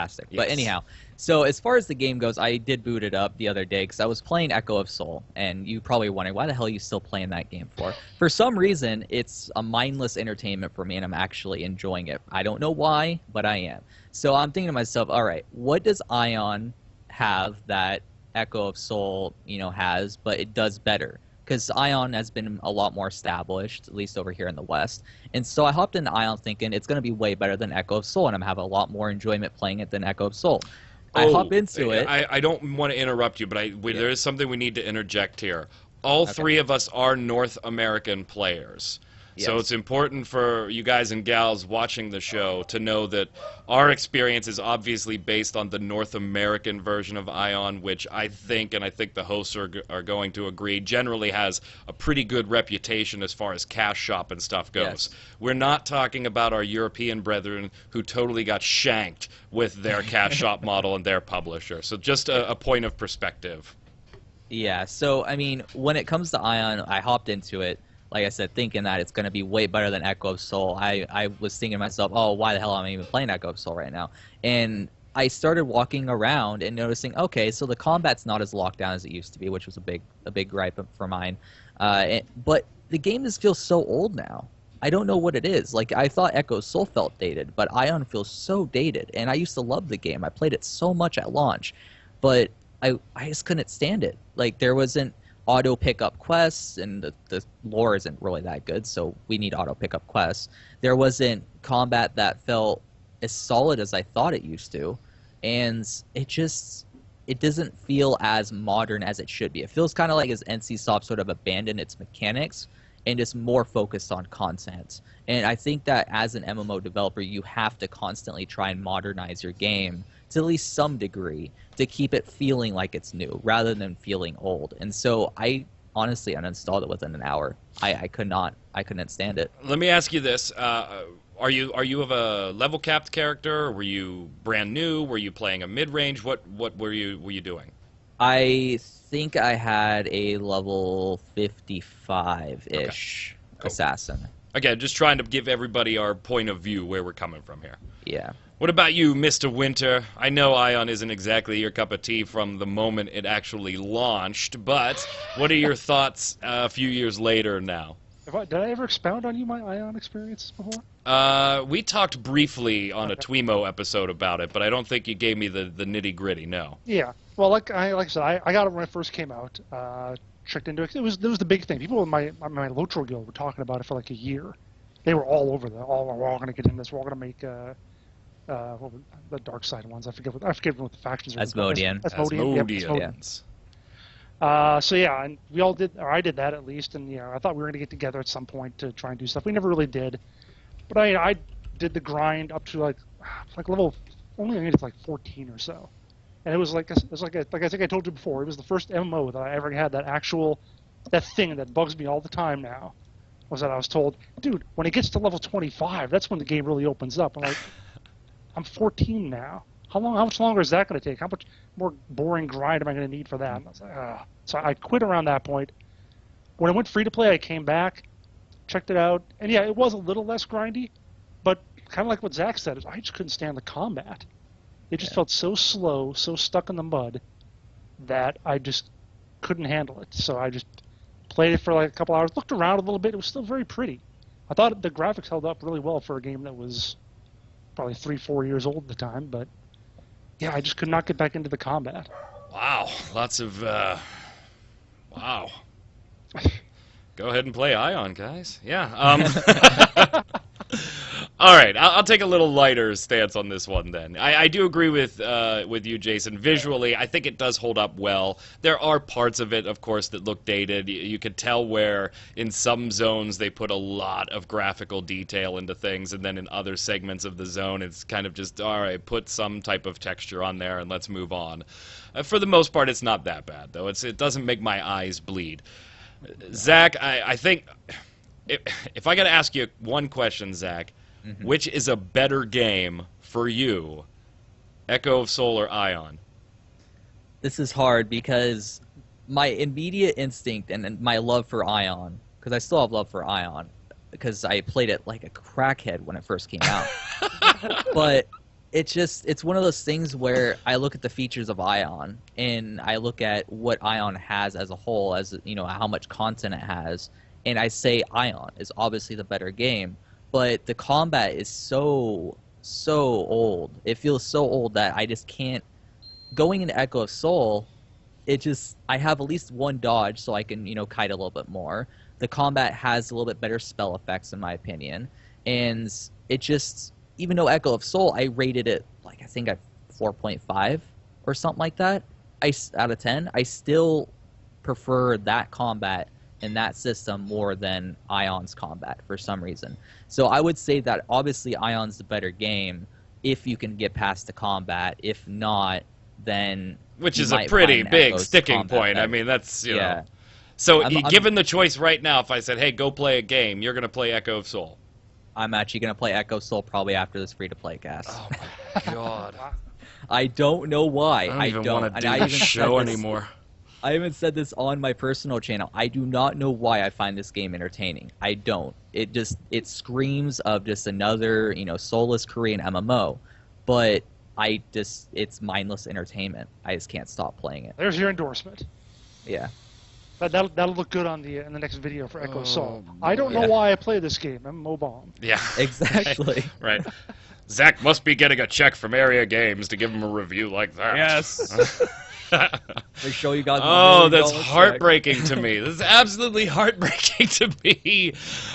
fantastic. Yes. But anyhow, so as far as the game goes, I did boot it up the other day because I was playing Echo of Soul, and you probably wondering why the hell are you still playing that game for? For some reason, it's a mindless entertainment for me, and I'm actually enjoying it. I don't know why, but I am. So I'm thinking to myself, all right, what does Ion have that Echo of Soul, has, but it does better? Because Ion has been a lot more established, at least over here in the West. And so I hopped into Ion thinking it's going to be way better than Echo of Soul, and I'm having a lot more enjoyment playing it than Echo of Soul. I hop Oh, into it. I don't want to interrupt you, but there is something we need to interject here. All Okay. three of us are North American players. So Yes. it's important for you guys and gals watching the show to know that our experience is obviously based on the North American version of Ion, which I think, and I think the hosts are going to agree, generally has a pretty good reputation as far as cash shop and stuff goes. Yes. We're not talking about our European brethren who totally got shanked with their cash shop model and their publisher. So just a point of perspective. Yeah, so I mean, when it comes to Ion, I hopped into it, like I said, thinking that it's going to be way better than Echo of Soul. I was thinking to myself, oh, why the hell am I even playing Echo of Soul right now? And I started walking around and noticing, okay, so the combat's not as locked down as it used to be, which was a big gripe for mine. But the game just feels so old now. I don't know what it is. Like, I thought Echo of Soul felt dated, but Ion feels so dated. And I used to love the game. I played it so much at launch, but I just couldn't stand it. Like, there wasn't auto pickup quests, and the lore isn't really that good, so we need auto pickup quests. There wasn't combat that felt as solid as I thought it used to, and it doesn't feel as modern as it should be. It feels kind of like as NCSoft sort of abandoned its mechanics and just more focused on content. And I think that as an MMO developer, you have to constantly try and modernize your game to at least some degree to keep it feeling like it's new rather than feeling old. And so I honestly uninstalled it within an hour. I couldn't stand it. Let me ask you this: Are you of a level capped character? Were you brand new? Were you playing a mid range? What were you doing? I think I had a level 55-ish Cool. assassin. Again, just trying to give everybody our point of view where we're coming from here. Yeah. What about you, Mr. Winter? I know Ion isn't exactly your cup of tea from the moment it actually launched, but what are your thoughts a few years later now? Did I ever expound on my Ion experiences before? We talked briefly on a Twemo episode about it, but I don't think you gave me the nitty gritty. No. Yeah. Well, like I said, I got it when it first came out. Checked into it. It was the big thing. People in my Lotro guild were talking about it for like a year. They were all over that. We're all going to get in this. We're all going to make what were the dark side ones. I forget what the factions are. Asmodean. Asmodean. Yep, Asmodeans. So yeah, and we all did, or I did that at least, and I thought we were going to get together at some point to try and do stuff. We never really did, but I did the grind up to like level, only I made it to like 14 or so, and it was like I think I told you before, it was the first MMO that I ever had that thing that bugs me all the time now, was that I was told, dude, when it gets to level 25, that's when the game really opens up. I'm like, I'm 14 now. How much longer is that going to take? How much more boring grind am I going to need for that? And I was like, ah. So I quit around that point. When I went free to play, I came back, checked it out, and yeah, it was a little less grindy, but kind of like what Zach said, I just couldn't stand the combat. It just felt so slow, so stuck in the mud, that I just couldn't handle it. So I just played it for like a couple hours, looked around a little bit. It was still very pretty. I thought the graphics held up really well for a game that was probably 3-4 years old at the time, but yeah, I just could not get back into the combat. Wow, lots of wow. Go ahead and play Ion, guys. Yeah. All right, I'll take a little lighter stance on this one then. I do agree with you, Jason. Visually, I think it does hold up well. There are parts of it, of course, that look dated. You could tell where in some zones they put a lot of graphical detail into things, and then in other segments of the zone, it's kind of just, all right, put some type of texture on there and let's move on. For the most part, it's not that bad, though. It doesn't make my eyes bleed. Zach, I think if I got to ask you one question, Zach, which is a better game for you, Echo of Soul or Ion? This is hard because my immediate instinct and my love for Ion, because I still have love for Ion, because I played it like a crackhead when it first came out. But it's one of those things where I look at the features of Ion and I look at what Ion has as a whole, as you know, how much content it has, and I say Ion is obviously the better game, but the combat is so old. It feels so old that I just can't. Going into Echo of Soul, I have at least one dodge so I can, you know, kite a little bit more. The combat has a little bit better spell effects in my opinion, and it just, even though Echo of Soul, I rated it like I think at 4.5 or something like that, out of 10, I still prefer that combat and that system more than Ion's combat for some reason. So I would say that obviously Ion's the better game if you can get past the combat. If not, then which you is a might pretty find big Echo's sticking combat point. I better. mean, that's, you Yeah. know. So, I'm- given the choice right now, if I said, hey, go play a game, you're going to play Echo of Soul. I'm actually going to play Echo Soul probably after this free-to-play cast. Oh, my God. I don't know why. I don't even want to And do I this even said show this- anymore. I even said this on my personal channel. I do not know why I find this game entertaining. I don't. It screams of just another, you know, soulless Korean MMO. But it's mindless entertainment. I just can't stop playing it. There's your endorsement. Yeah. That'll look good on in the next video for Echo Soul. I don't know Yeah. why I play this game. I'm Mobomb. Yeah. Exactly. Right. Zach must be getting a check from Area Games to give him a review like that. Yes. They show you guys. Oh, $1 million that's check. heartbreaking to me. This is absolutely heartbreaking to me.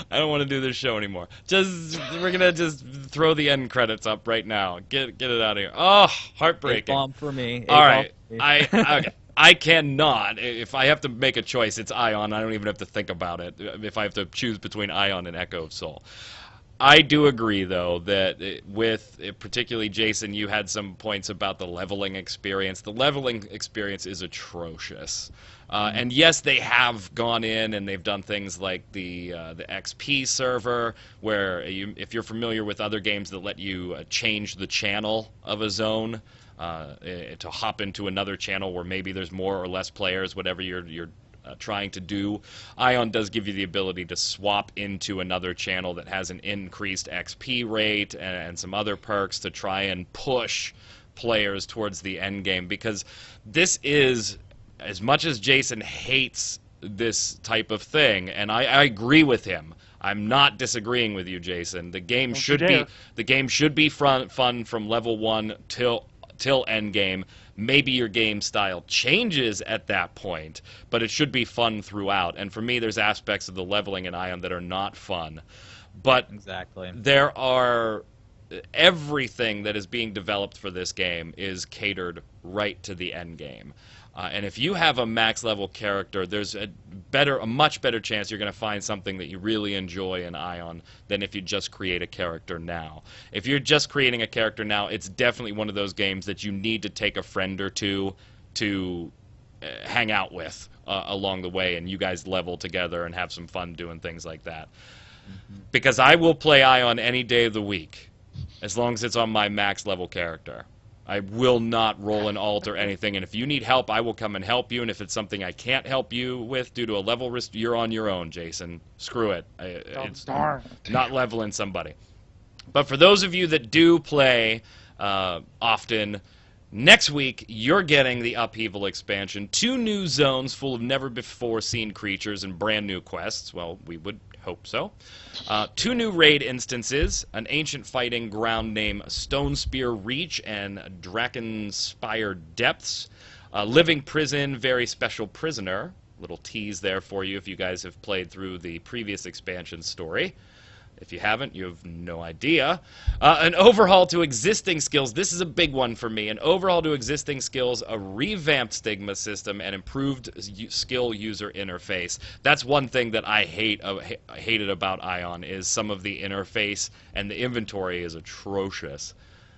I don't want to do this show anymore. We're gonna just throw the end credits up right now. Get it out of here. Oh, heartbreaking. A-bomb for me. All A-bomb right, for me. okay. I cannot. If I have to make a choice, it's Ion. I don't even have to think about it. If I have to choose between Ion and Echo of Soul. I do agree, though, that particularly Jason, you had some points about the leveling experience. The leveling experience is atrocious. And yes, they have gone in and they've done things like the XP server, where if you're familiar with other games that let you change the channel of a zone, to hop into another channel where maybe there's more or less players, whatever you're trying to do. Ion does give you the ability to swap into another channel that has an increased XP rate and some other perks to try and push players towards the end game, because this is, as much as Jason hates this type of thing, and I agree with him. I'm not disagreeing with you, Jason. The game should be fun from level 1 till end game. Maybe your game style changes at that point, but it should be fun throughout. And for me, there's aspects of the leveling in Ion that are not fun. But Exactly. there are everything that is being developed for this game is catered right to the end game. And if you have a max level character, there's a much better chance you're going to find something that you really enjoy in Ion than if you just create a character now. If you're just creating a character now, it's definitely one of those games that you need to take a friend or two to hang out with along the way, and you guys level together and have some fun doing things like that. Mm-hmm. Because I will play Ion any day of the week, as long as it's on my max level character. I will not roll an alt or anything, and if you need help, I will come and help you, and if it's something I can't help you with due to a level risk, you're on your own, Jason. Screw it. It's darn. not leveling somebody. But for those of you that do play often, next week you're getting the Upheaval expansion, 2 new zones full of never-before-seen creatures and brand new quests. Well, we would hope so. 2 new raid instances, an ancient fighting ground named Stonespear Reach and Drakkenspire Depths, a living prison, very special prisoner. Little tease there for you if you guys have played through the previous expansion story. If you haven't, you have no idea. An overhaul to existing skills. This is a big one for me. An overhaul to existing skills, a revamped stigma system, and improved skill user interface. That's one thing that I hated about Ion, is some of the interface, and the inventory is atrocious.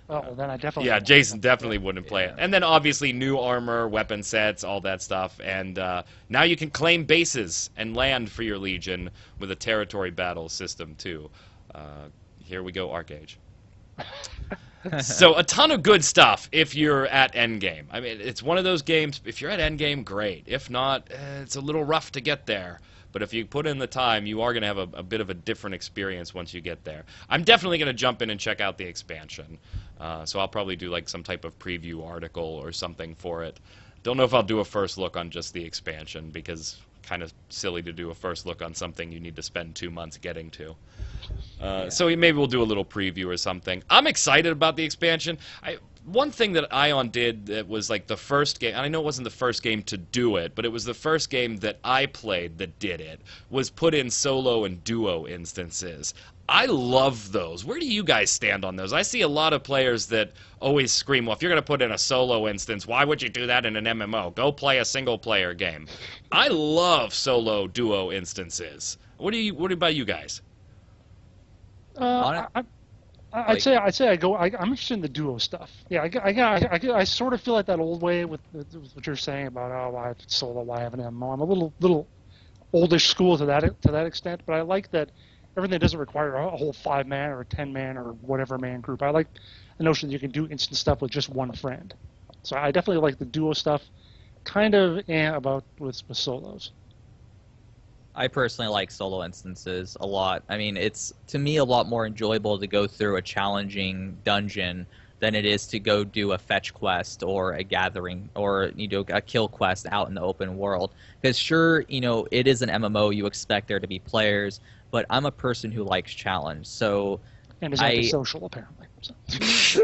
Oh, then I definitely. Yeah, won't. Jason definitely wouldn't play it. Yeah. And then obviously new armor, weapon sets, all that stuff. And now you can claim bases and land for your legion with a territory battle system too. Here we go, Arcage. So a ton of good stuff if you're at endgame. I mean, it's one of those games, if you're at endgame, great. If not, it's a little rough to get there. but if you put in the time, you are going to have a bit of a different experience once you get there. I'm definitely going to jump in and check out the expansion, so I'll probably do like some type of preview article or something for it. Don't know if I'll do a first look on just the expansion, because kind of silly to do a first look on something you need to spend 2 months getting to. So maybe we'll do a little preview or something. I'm excited about the expansion. One thing that Ion did that was like the first game, and I know it wasn't the first game to do it, but it was the first game that I played that did it, was put in solo and duo instances. I love those. Where do you guys stand on those? I see a lot of players that always scream, well, if you're going to put in a solo instance, why would you do that in an MMO? Go play a single-player game. I love solo duo instances. What about you guys? I'd say I'm interested in the duo stuff. Yeah, I sort of feel like that old way with what you're saying about, oh, why solo, why have an MMO. I'm a little oldish school to that extent, but I like that everything doesn't require a whole 5-man or a 10-man or whatever man group. I like the notion that you can do instant stuff with just one friend. So I definitely like the duo stuff, kind of about with solos. I personally like solo instances a lot. I mean, it's, to me, a lot more enjoyable to go through a challenging dungeon than it is to go do a fetch quest or a gathering or, you know, a kill quest out in the open world. Because sure, you know, it is an MMO, you expect there to be players, but I'm a person who likes challenge, so... And is antisocial, apparently. So.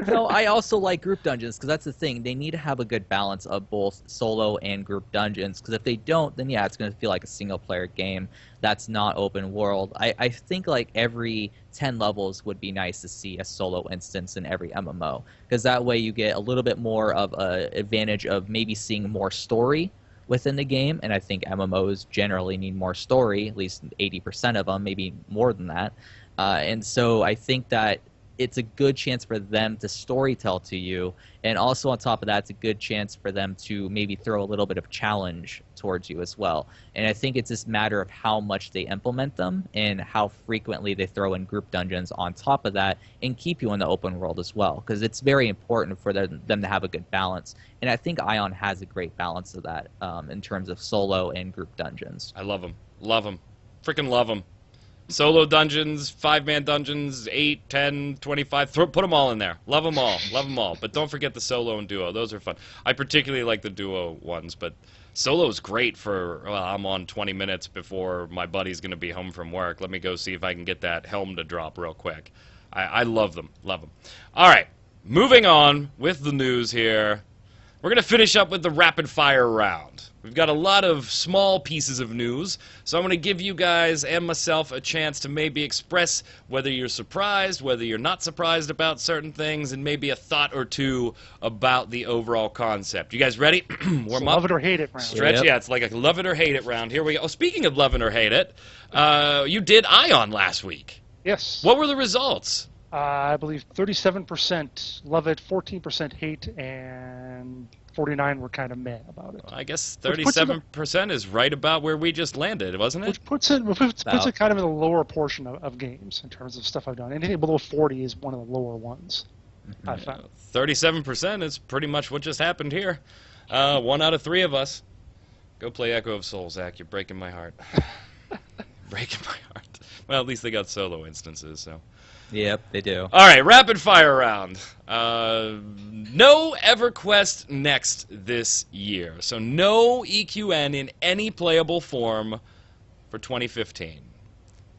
No, I also like group dungeons, because that's the thing. They need to have a good balance of both solo and group dungeons, because if they don't, then yeah, it's going to feel like a single-player game that's not open world. I think like every 10 levels would be nice to see a solo instance in every MMO, because that way you get a little bit more of an advantage of maybe seeing more story within the game, and I think MMOs generally need more story, at least 80% of them, maybe more than that. And so I think that it's a good chance for them to storytell to you, and also on top of that, it's a good chance for them to maybe throw a little bit of challenge towards you as well. And I think it's just a matter of how much they implement them and how frequently they throw in group dungeons on top of that and keep you in the open world as well, because it's very important for them to have a good balance. And I think Ion has a great balance of that in terms of solo and group dungeons. I love them. Love them. Freaking love them. Solo dungeons, 5-man dungeons, 8, 10, 25, put them all in there. Love them all. Love them all. But don't forget the solo and duo. Those are fun. I particularly like the duo ones, but solo is great for, well, I'm on 20 minutes before my buddy's going to be home from work. Let me go see if I can get that helm to drop real quick. I love them. Love them. All right. Moving on with the news here. We're going to finish up with the rapid fire round. We've got a lot of small pieces of news, so I'm going to give you guys and myself a chance to maybe express whether you're surprised, whether you're not surprised about certain things, and maybe a thought or two about the overall concept. You guys ready? Warm up. Love it or hate it round. Stretch, Yep. yeah, it's like a love it or hate it round. Here we go. Oh, speaking of love it or hate it, you did Ion last week. Yes. What were the results? I believe 37% love it, 14% hate, and 49 were kind of meh about it. I guess Which puts it- 37% is right about where we just landed, wasn't it? Which puts it kind of in the lower portion of games in terms of stuff I've done. Anything below 40 is one of the lower ones, I found. 37% is pretty much what just happened here. 1 out of 3 of us. Go play Echo of Souls, Zach. You're breaking my heart. Breaking my heart. Well, at least they got solo instances, so... Yep, they do. All right, rapid fire round. No EverQuest Next this year. So no EQN in any playable form for 2015.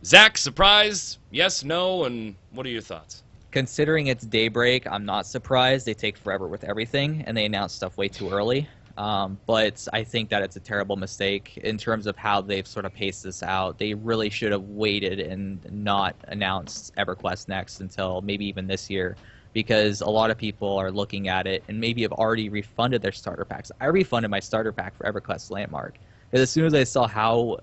Zach, surprised? Yes, no, and what are your thoughts? Considering it's Daybreak, I'm not surprised. They take forever with everything, and they announce stuff way too early. But I think that it's a terrible mistake in terms of how they've sort of paced this out. They really should have waited and not announced EverQuest Next until maybe even this year, because a lot of people are looking at it and maybe have already refunded their starter packs. I refunded my starter pack for EverQuest Landmark, because as soon as I saw how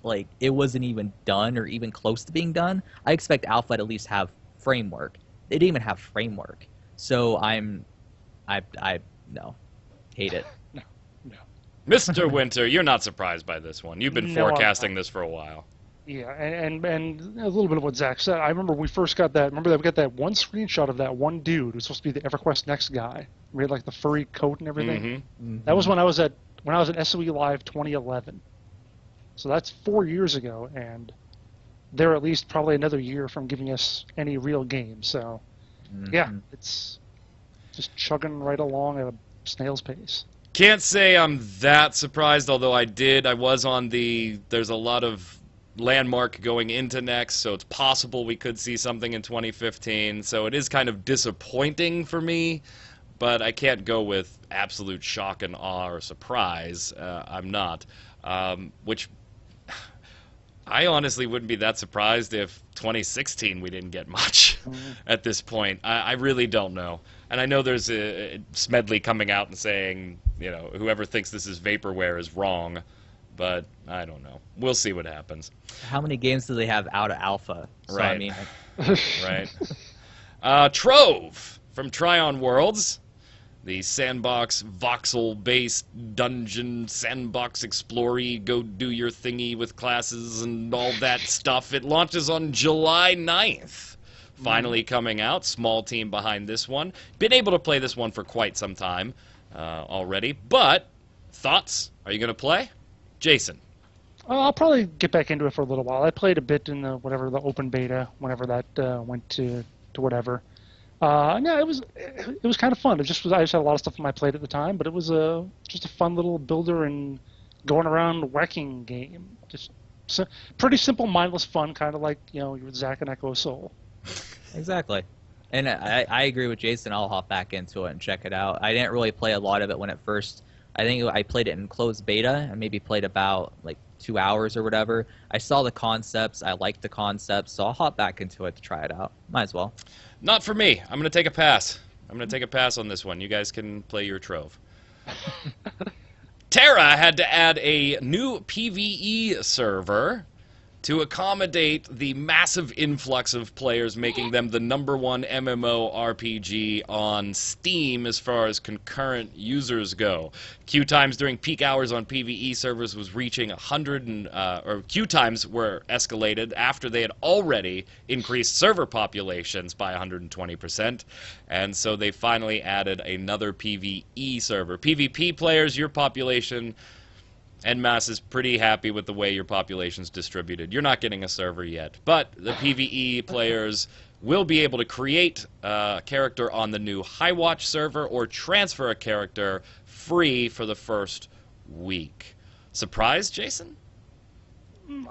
like it wasn't even done or even close to being done, I expect Alpha to at least have framework. They didn't even have framework, so no. Hate it. No. Mr. Winter, you're not surprised by this one. You've been No, I'm forecasting not. this for a while. Yeah, and a little bit of what Zach said. I remember when we first got that. Remember that we got that one screenshot of that one dude who's supposed to be the EverQuest Next guy. We had like the furry coat and everything. Mm-hmm. That was when I was at SOE Live 2011. So that's 4 years ago, and they're at least probably another year from giving us any real game. So, yeah, it's just chugging right along at a snail's pace. Can't say I'm that surprised, although I was on there's a lot of landmark going into next, so it's possible we could see something in 2015. So it is kind of disappointing for me, but I can't go with absolute shock and awe or surprise. I'm not. Which I honestly wouldn't be that surprised if 2016 we didn't get much at this point. I really don't know. And I know there's a Smedley coming out and saying, whoever thinks this is vaporware is wrong. But I don't know. We'll see what happens. How many games do they have out of alpha? So, right. I mean, right. Trove from Tryon Worlds, the sandbox voxel-based dungeon sandbox explory, go do your thingy with classes and all that stuff. It launches on July 9th. Finally coming out. Small team behind this one. Been able to play this one for quite some time already. But thoughts? Are you going to play? Jason. I'll probably get back into it for a little while. I played a bit in the open beta, whenever that went to whatever. Yeah, it was kind of fun. I just had a lot of stuff on my plate at the time, but it was just a fun little builder and going around wrecking game. Just pretty simple, mindless fun, kind of like you're with Zach and Echo Soul. Exactly. And I agree with Jason. I'll hop back into it and check it out. I didn't really play a lot of it when it first. I think I played it in closed beta. I maybe played about 2 hours or whatever. I saw the concepts. I liked the concepts, so I'll hop back into it to try it out. Might as well. Not for me. I'm going to take a pass. I'm going to take a pass on this one. You guys can play your Trove. Terra had to add a new PvE server to accommodate the massive influx of players, making them the #1 MMORPG on Steam as far as concurrent users go. Queue times during peak hours on PvE servers was reaching 100, or queue times were escalated after they had already increased server populations by 120%, and so they finally added another PvE server. PvP players, your population en masse is pretty happy with the way your population's distributed. You're not getting a server yet, but the PvE players will be able to create a character on the new Highwatch server or transfer a character free for the first week. Surprised, Jason?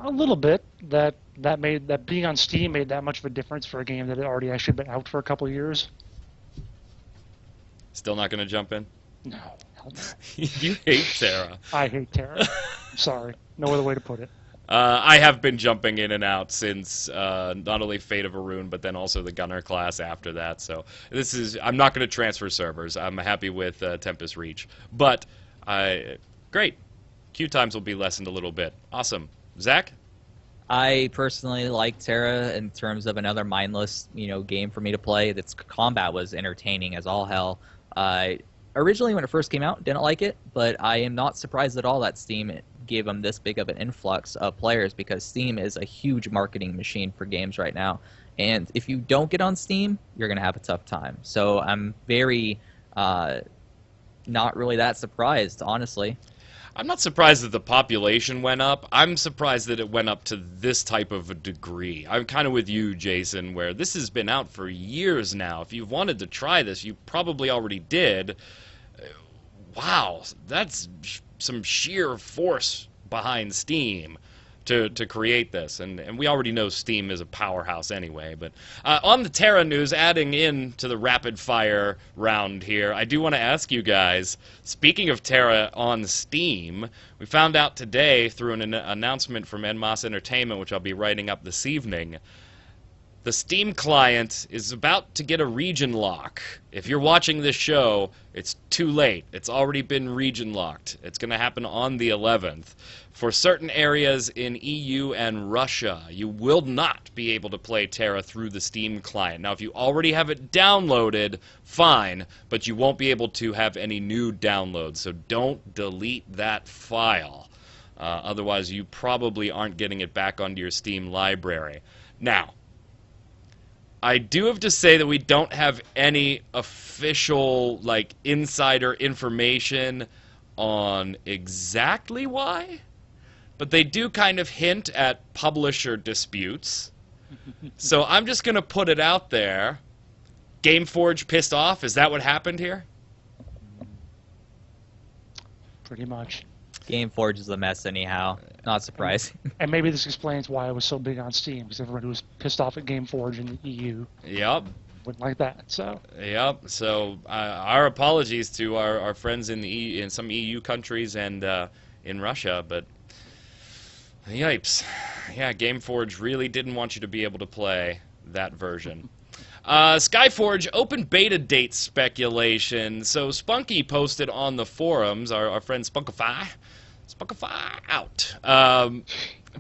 A little bit. That being on Steam made that much of a difference for a game that had already actually been out for a couple of years. Still not going to jump in? No. Hell no. You hate Terra. I hate Terra. I'm sorry. No other way to put it. I have been jumping in and out since not only Fate of Arun, but then also the Gunner class after that. So I'm not going to transfer servers. I'm happy with Tempest Reach. But great. Queue times will be lessened a little bit. Awesome. Zach? I personally like Terra in terms of another mindless, game for me to play. Its combat was entertaining as all hell. Originally, when it first came out, didn't like it, but I am not surprised at all that Steam gave them this big of an influx of players, because Steam is a huge marketing machine for games right now. And if you don't get on Steam, you're going to have a tough time. So I'm very not really that surprised, honestly. I'm not surprised that the population went up. I'm surprised that it went up to this type of a degree. I'm kind of with you, Jason, where this has been out for years now. If you've wanted to try this, you probably already did. Wow, that's some sheer force behind Steam to create this. And we already know Steam is a powerhouse anyway. But on the Terra news, adding in to the rapid fire round here, I do want to ask you guys, speaking of Terra on Steam, we found out today through an announcement from En Masse Entertainment, which I'll be writing up this evening, the Steam client is about to get a region lock. If you're watching this show, it's too late. It's already been region locked. It's going to happen on the 11th. For certain areas in EU and Russia, you will not be able to play Terra through the Steam client. Now, if you already have it downloaded, fine, but you won't be able to have any new downloads, so don't delete that file. Otherwise, you probably aren't getting it back onto your Steam library. Now, I do have to say that we don't have any official, insider information on exactly why but they do kind of hint at publisher disputes. So I'm just going to put it out there. GameForge pissed off? Is that what happened here? Pretty much. GameForge is a mess anyhow. Not surprising. And maybe this explains why I was so big on Steam, because everybody was pissed off at GameForge in the EU. Yep. Wouldn't like that. So. Yep. So our apologies to our friends in some EU countries and in Russia, but yipes. Yeah, GameForge really didn't want you to be able to play that version. Skyforge open beta date speculation. So Spunky posted on the forums, our friend Spunkify out,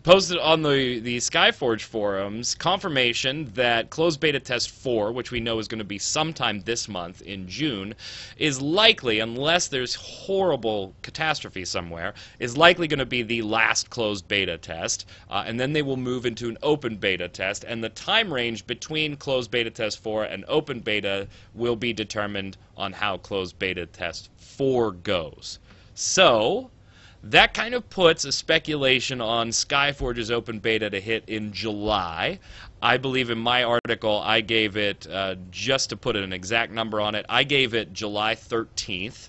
posted on the Skyforge forums confirmation that closed beta test 4, which we know is going to be sometime this month in June, is likely, unless there's horrible catastrophe somewhere, is likely going to be the last closed beta test, and then they will move into an open beta test, and the time range between closed beta test 4 and open beta will be determined on how closed beta test 4 goes. So that kind of puts a speculation on Skyforge's open beta to hit in July. I believe in my article I gave it, just to put an exact number on it, I gave it July 13th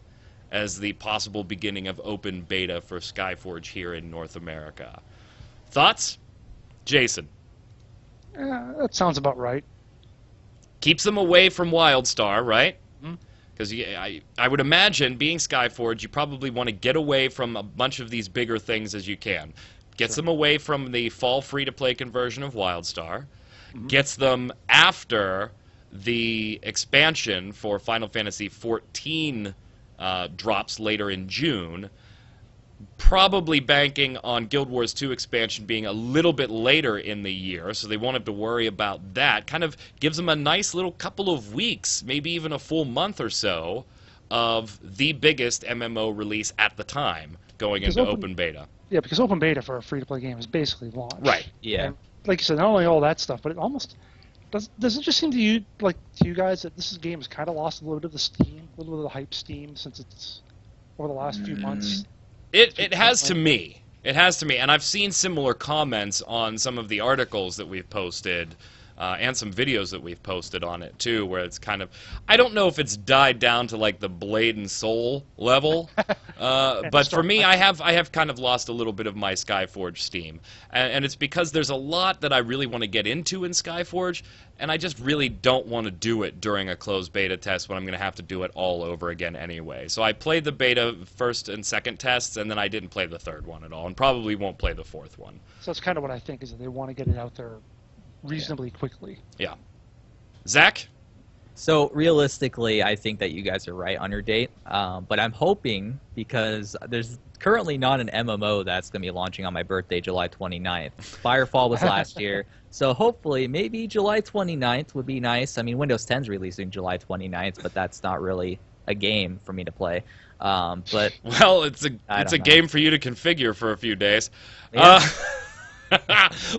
as the possible beginning of open beta for Skyforge here in North America. Thoughts? Jason? That sounds about right. Keeps them away from WildStar, right? Because I would imagine, being Skyforge, you probably want to get away from a bunch of these bigger things as you can. Gets them away from the fall free-to-play conversion of WildStar. Gets them after the expansion for Final Fantasy XIV drops later in June. Probably banking on Guild Wars 2 expansion being a little bit later in the year, so they won't have to worry about that. Kind of gives them a nice little couple of weeks, maybe even a full month or so, of the biggest MMO release at the time going into open beta. Yeah, because open beta for a free-to-play game is basically launch. Right. Yeah. And like you said, not only all that stuff, but it almost does it just seem to you guys that this game has kind of lost a little bit of the steam, a little bit of the hype steam since it's over the last few months. It has to me. It has to me. And I've seen similar comments on some of the articles that we've posted and some videos that we've posted on it, too, where it's kind of... I don't know if it's died down to, like, the Blade and Soul level, but for me, I have kind of lost a little bit of my Skyforge steam. And it's because there's a lot that I really want to get into in Skyforge, and I just really don't want to do it during a closed beta test when I'm going to have to do it all over again anyway. So I played the beta first and second tests, and then I didn't play the third one at all, and probably won't play the fourth one. So that's kind of what I think, is that they want to get it out there reasonably quickly. Yeah. Zach? So realistically, I think that you guys are right on your date, but I'm hoping, because there's currently not an MMO that's going to be launching on my birthday, July 29th. Firefall was last year, so hopefully maybe July 29th would be nice. I mean, Windows 10 is releasing July 29th, but that's not really a game for me to play. But well, it's a game for you to configure for a few days. Yeah.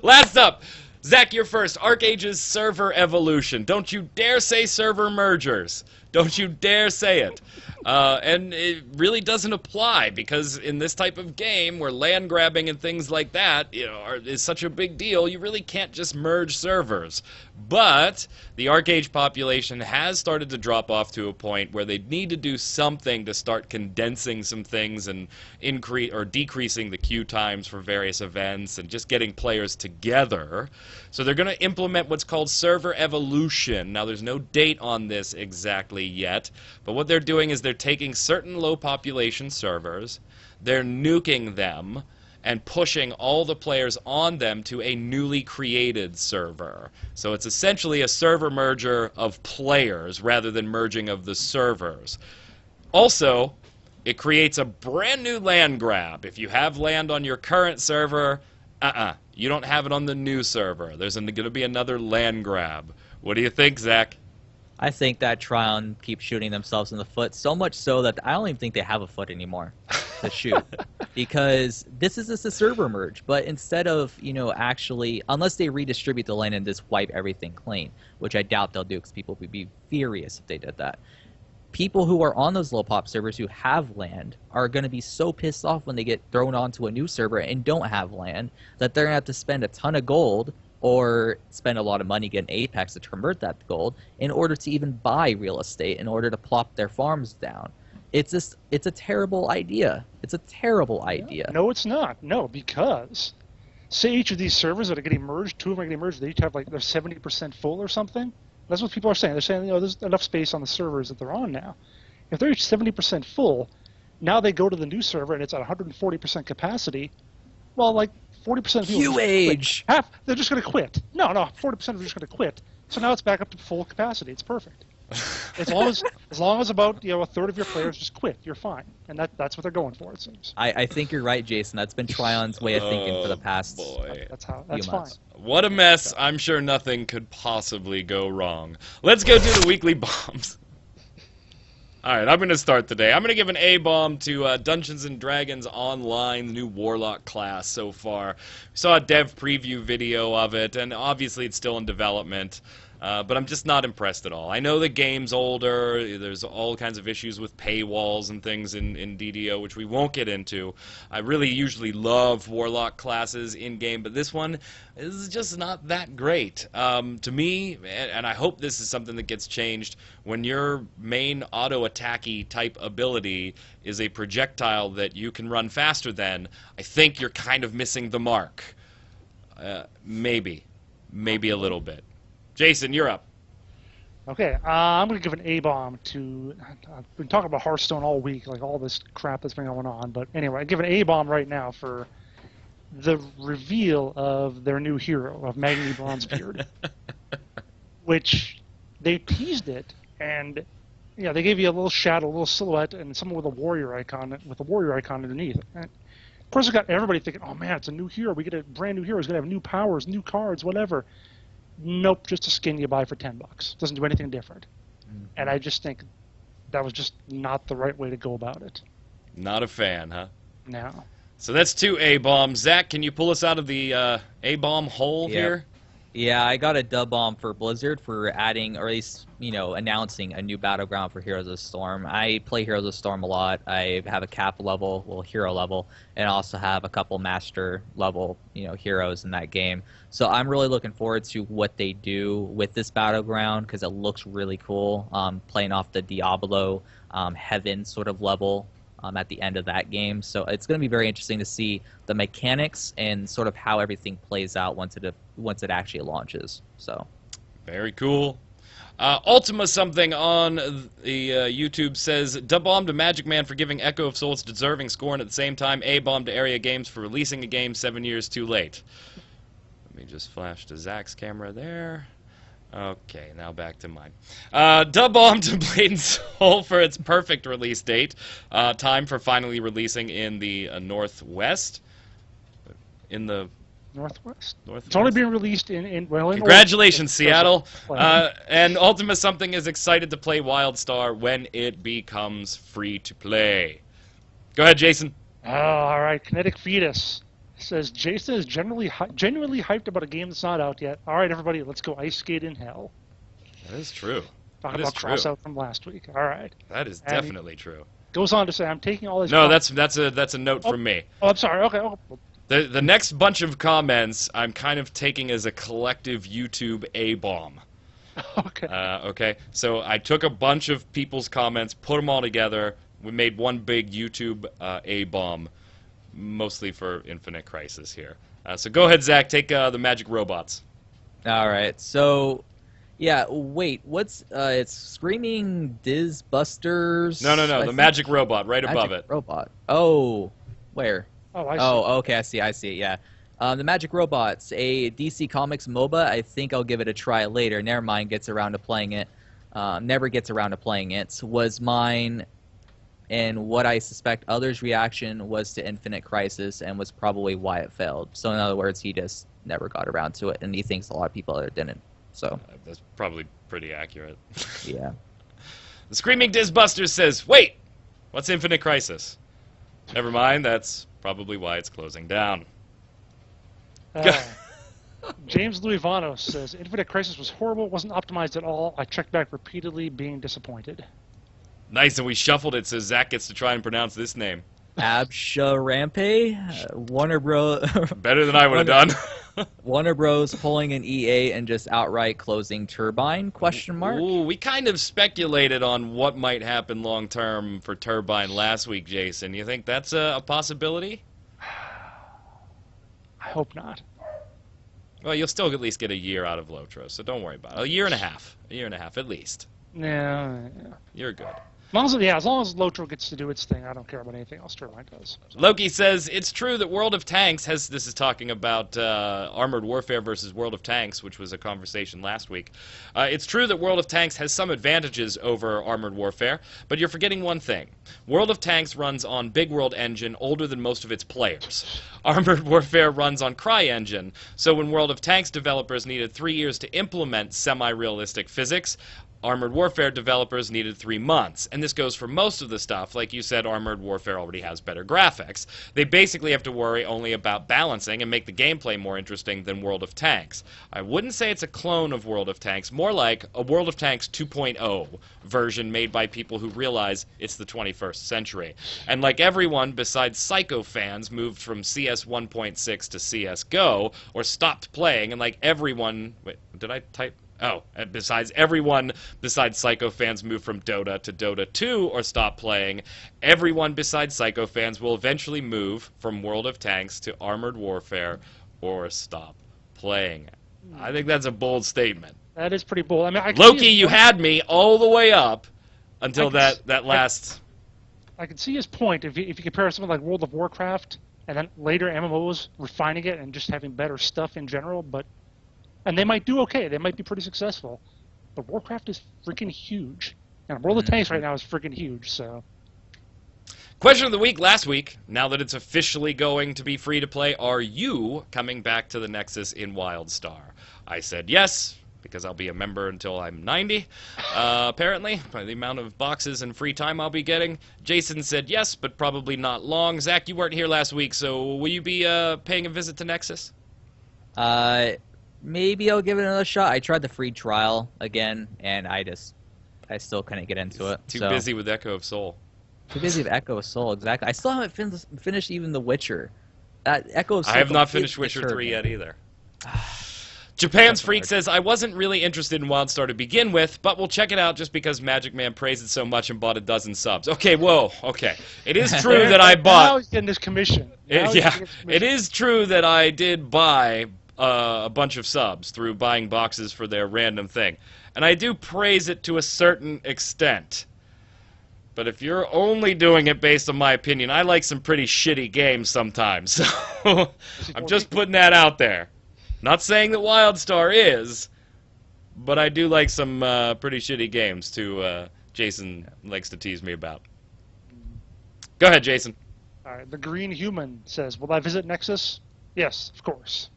Last up, Zach, you're first. ArcAge's server evolution. Don't you dare say server mergers. Don't you dare say it. And it really doesn't apply, because in this type of game where land grabbing and things like that, is such a big deal, you really can't just merge servers. But the ArcAge population has started to drop off to a point where they need to do something to start condensing some things and decreasing the queue times for various events and just getting players together. So they're going to implement what's called server evolution. Now, there's no date on this exactly yet, but what they're doing is they're taking certain low population servers, they're nuking them, and pushing all the players on them to a newly created server. So it's essentially a server merger of players rather than merging of the servers. Also, it creates a brand new land grab. If you have land on your current server, you don't have it on the new server. There's going to be another land grab. What do you think, Zach? I think that Trion keeps shooting themselves in the foot, so much so that I don't even think they have a foot anymore to shoot. Because this is just a server merge, but instead of, actually, unless they redistribute the land and just wipe everything clean, which I doubt they'll do because people would be furious if they did that. people who are on those low pop servers who have land are going to be so pissed off when they get thrown onto a new server and don't have land that they're going to have to spend a ton of gold or spend a lot of money getting Apex to convert that to gold in order to even buy real estate, in order to plop their farms down. It's a terrible idea. It's a terrible idea. No, it's not. No, because say each of these servers that are getting merged, 2 of them are getting merged, they each have like they're 70% full or something. That's what people are saying. They're saying, there's enough space on the servers that they're on now. If they're each 70% full, now they go to the new server and it's at 140% capacity. Well, like 40% of people QH. they're just going to quit. No, 40% are just going to quit. So now it's back up to full capacity. It's perfect. As long as about a third of your players just quit, you're fine, and that's what they're going for. It seems. I think you're right, Jason. That's been Trion's way of thinking for the past. Boy. That's fine. months. What a mess. I'm sure nothing could possibly go wrong. Let's go do the weekly bombs. Alright, I'm going to start today. I'm going to give an A-bomb to Dungeons & Dragons Online, the new Warlock class so far. We saw a dev preview video of it, and obviously it's still in development. But I'm just not impressed at all. I know the game's older, there's all kinds of issues with paywalls and things in DDO, which we won't get into. I really usually love Warlock classes in-game, but this one is just not that great. To me, and I hope this is something that gets changed, when your main auto-attacky type ability is a projectile that you can run faster than, I think you're kind of missing the mark. Maybe a little bit. Jason, you're up. Okay, I'm going to give an A-bomb to... I've been talking about Hearthstone all week, like all this crap that's been going on. But anyway, I give an A-bomb right now for the reveal of their new hero, of Magni Bronzebeard. Which, they teased it, and they gave you a little shadow, a little silhouette, and someone with a warrior icon underneath. And of course, it got everybody thinking, oh man, it's a new hero. We get a brand new hero. He's going to have new powers, new cards, whatever. Nope, just a skin you buy for $10. Doesn't do anything different. Mm-hmm. And I just think that was just not the right way to go about it. Not a fan, huh? No. So that's 2 A-bombs. Zach, can you pull us out of the A-bomb hole here? Yeah, I got a dub bomb for Blizzard for adding, or at least, announcing a new battleground for Heroes of Storm. I play Heroes of Storm a lot. I have a cap level, hero level, and also have a couple master level, heroes in that game. So I'm really looking forward to what they do with this battleground because it looks really cool. Playing off the Diablo heaven sort of level at the end of that game. So it's going to be very interesting to see the mechanics and sort of how everything plays out once it actually launches. So very cool. Ultima something on the YouTube says, dub-bomb to Magic Man for giving Echo of Souls deserving score, and at the same time A-bomb to Area Games for releasing a game 7 years too late. Let me just flash to Zach's camera there. Okay, now back to mine. Dub-bomb to Blade and Soul for its perfect release date. Time for finally releasing in the Northwest. In the... Northwest. It's only being released in Congratulations, Seattle. And Ultima something is excited to play WildStar when it becomes free to play. Go ahead, Jason. Oh, all right. Kinetic Fetus says Jason is genuinely hyped about a game that's not out yet. All right, everybody, let's go ice skate in hell. That is true. Talking about Crossout from last week. All right. That is definitely true. Goes on to say, I'm taking all this. No, that's a note from me. Oh, I'm sorry. Okay. Oh. The next bunch of comments I'm kind of taking as a collective YouTube A-bomb. Okay. Okay. So I took a bunch of people's comments, put them all together. We made one big YouTube A-bomb, mostly for Infinite Crisis here. So go ahead, Zach. Take the magic robots. All right. So, yeah. Wait. What's it's Screaming Dizbusters? No. The magic robot right above it. Robot. Oh, where? Oh, I see. Oh, okay, I see, yeah. The Magic Robots, a DC Comics MOBA. I think I'll give it a try later. Never mind, gets around to playing it. Never gets around to playing it. Was mine, and what I suspect others' reaction was to Infinite Crisis, and was probably why it failed. So in other words, he just never got around to it, and he thinks a lot of people didn't. So that's probably pretty accurate. Yeah. The Screaming Dizbuster says, "Wait, what's Infinite Crisis?" Never mind, that's probably why it's closing down. James Louis Vanos says, Infinite Crisis was horrible, wasn't optimized at all. I checked back repeatedly, being disappointed. Nice, and we shuffled it so Zach gets to try and pronounce this name. Absharampe, Warner Bros. Better than I would have done. Warner Bros. Pulling an EA and just outright closing Turbine? Question mark. Ooh, we kind of speculated on what might happen long term for Turbine last week, Jason. You think that's a possibility? I hope not. Well, you'll still at least get a year out of Lotro, so don't worry about it. A year and a half at least. Yeah. You're good. As long as Lotro gets to do its thing, I don't care about anything else Turbine does. Loki says, it's true that World of Tanks has, this is talking about Armored Warfare versus World of Tanks, which was a conversation last week. It's true that World of Tanks has some advantages over Armored Warfare, but you're forgetting one thing. World of Tanks runs on Big World Engine, older than most of its players. Armored Warfare runs on CryEngine, so when World of Tanks developers needed 3 years to implement semi-realistic physics, Armored Warfare developers needed 3 months. And this goes for most of the stuff. Like you said, Armored Warfare already has better graphics. They basically have to worry only about balancing and make the gameplay more interesting than World of Tanks. I wouldn't say it's a clone of World of Tanks, more like a World of Tanks 2.0 version made by people who realize it's the 21st century. And like everyone besides Psycho fans moved from CS 1.6 to CSGO, or stopped playing, and like everyone... Wait, did I type... Oh, and besides Psycho fans move from Dota to Dota 2 or stop playing, everyone besides Psycho fans will eventually move from World of Tanks to Armored Warfare or stop playing. I think that's a bold statement. That is pretty bold. I mean, Loki, you had me all the way up until that last... I can see his point if you compare something like World of Warcraft and then later MMOs refining it and just having better stuff in general, and they might do okay. They might be pretty successful. But Warcraft is freaking huge. And World of Tanks right now is freaking huge, so... Question of the week last week, now that it's officially going to be free to play, are you coming back to the Nexus in WildStar? I said yes, because I'll be a member until I'm 90, apparently, by the amount of boxes and free time I'll be getting. Jason said yes, but probably not long. Zach, you weren't here last week, so will you be paying a visit to Nexus? Maybe I'll give it another shot. I tried the free trial again, and I still couldn't get into it. Too busy with Echo of Soul. Too busy with Echo of Soul, exactly. I still haven't finished even The Witcher. Echo of Soul. I have not finished Witcher 3 yet either. Japan's Freak says, I wasn't really interested in WildStar to begin with, but we'll check it out just because Magic Man praised it so much and bought a dozen subs. Okay, whoa, okay. It is true that I bought... Now he's getting his commission. It is true that I did buy... a bunch of subs through buying boxes for their random thing. And I do praise it to a certain extent. But if you're only doing it based on my opinion, I like some pretty shitty games sometimes. So I'm just putting that out there. Not saying that WildStar is, but I do like some pretty shitty games too. Jason likes to tease me about. Go ahead, Jason. All right, the Green Human says, will I visit Nexus? Yes, of course.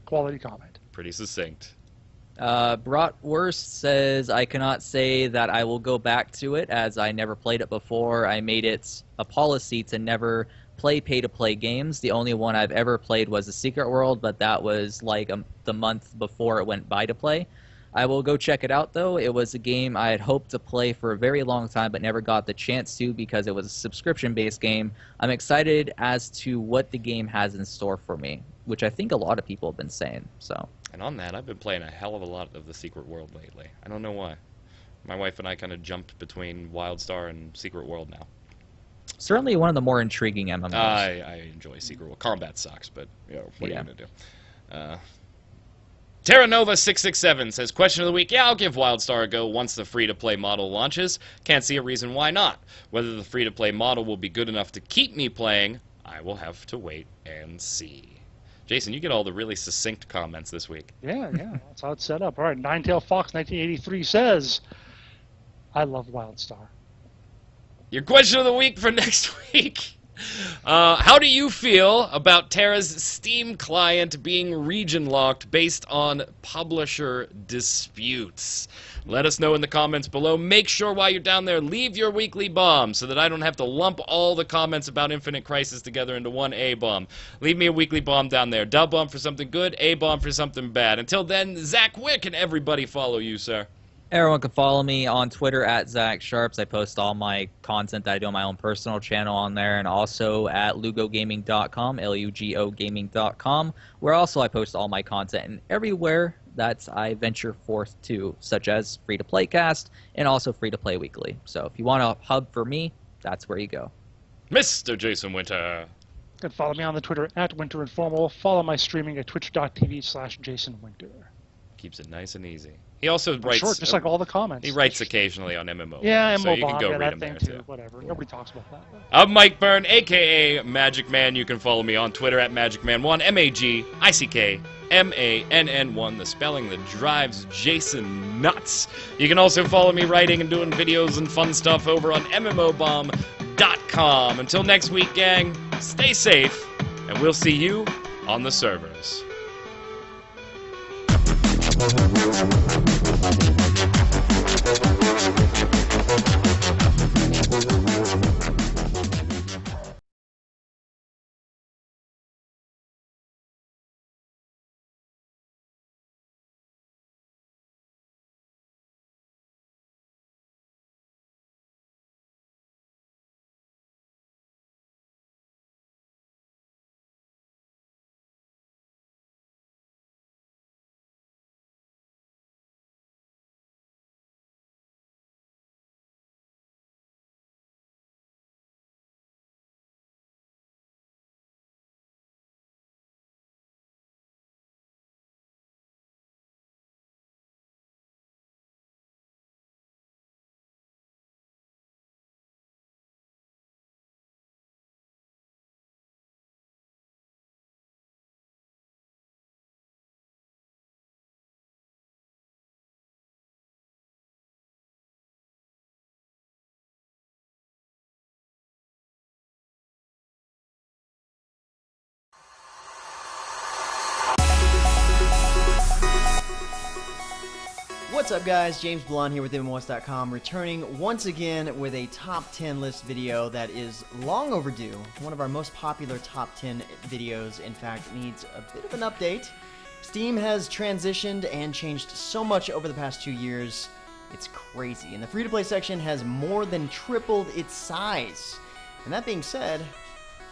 Quality comment. Pretty succinct. Bratwurst says, I cannot say that I will go back to it as I never played it before. I made it a policy to never play pay-to-play games. The only one I've ever played was The Secret World, but that was like the month before it went buy to play. I will go check it out, though. It was a game I had hoped to play for a very long time but never got the chance to because it was a subscription-based game. I'm excited as to what the game has in store for me, which I think a lot of people have been saying. So. And on that, I've been playing a hell of a lot of The Secret World lately. I don't know why. My wife and I kind of jumped between WildStar and Secret World now. Certainly one of the more intriguing MMOs. I enjoy Secret World. Combat sucks, but you know, what are you going to do? Terra Nova 667 says, question of the week, yeah, I'll give WildStar a go once the free-to-play model launches. Can't see a reason why not. Whether the free-to-play model will be good enough to keep me playing, I will have to wait and see. Jason, you get all the really succinct comments this week. Yeah, that's how it's set up. All right, Ninetail Fox 1983 says, I love WildStar. Your question of the week for next week. How do you feel about Terra's Steam client being region-locked based on publisher disputes? Let us know in the comments below. Make sure while you're down there, leave your weekly bomb so that I don't have to lump all the comments about Infinite Crisis together into one A-bomb. Leave me a weekly bomb down there. Dub bomb for something good, A-bomb for something bad. Until then, Zach, where can everybody follow you, sir? Everyone can follow me on Twitter at Zach Sharps. I post all my content that I do on my own personal channel on there, and also at lugogaming.com, lugo-gaming.com, where also I post all my content and everywhere that I venture forth to, such as Free-to-Play Cast and also Free-to-Play Weekly. So if you want a hub for me, that's where you go. Mr. Jason Winter. You can follow me on the Twitter at WinterInformal. Follow my streaming at twitch.tv/JasonWinter. Keeps it nice and easy. He also writes Short, just like all the comments. He writes occasionally on MMO. Yeah, so MMO you can Bomb, go yeah, read that him thing there too. too. Whatever. Nobody talks about that. I'm Mike Byrne, aka Magic Man. You can follow me on Twitter at MagicMan1, MagicManN1, the spelling that drives Jason nuts. You can also follow me writing and doing videos and fun stuff over on MMOBomb.com. Until next week, gang, stay safe, and we'll see you on the servers. What's up, guys? James Blonde here with MMOS.com, returning once again with a top 10 list video that is long overdue. One of our most popular top 10 videos, in fact, needs a bit of an update. Steam has transitioned and changed so much over the past 2 years. It's crazy, and the free-to-play section has more than tripled its size. And that being said,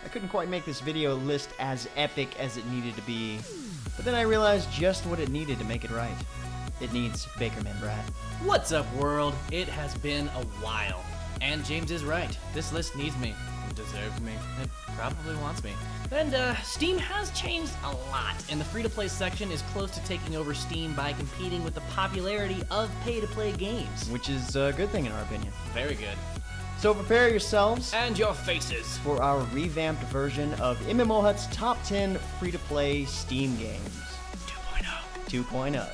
I couldn't quite make this video list as epic as it needed to be, but then I realized just what it needed to make it right. It needs Bakerman Brad. What's up, world? It has been a while. And James is right. This list needs me. It deserves me. It probably wants me. And Steam has changed a lot, and the free-to-play section is close to taking over Steam by competing with the popularity of pay-to-play games. Which is a good thing in our opinion. Very good. So prepare yourselves And your faces. for our revamped version of MMO Hut's top 10 free-to-play Steam games. 2.0.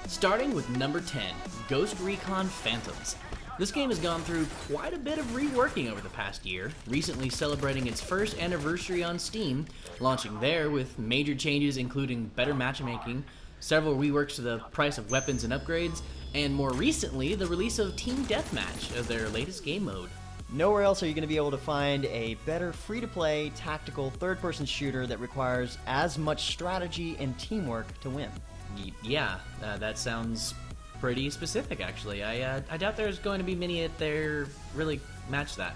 Starting with number 10, Ghost Recon Phantoms. This game has gone through quite a bit of reworking over the past year, recently celebrating its first anniversary on Steam, launching there with major changes including better matchmaking, several reworks to the price of weapons and upgrades, and more recently, the release of Team Deathmatch as their latest game mode. Nowhere else are you going to be able to find a better free-to-play tactical third-person shooter that requires as much strategy and teamwork to win. Yeah, that sounds pretty specific, actually. I doubt there's going to be many that there really match that.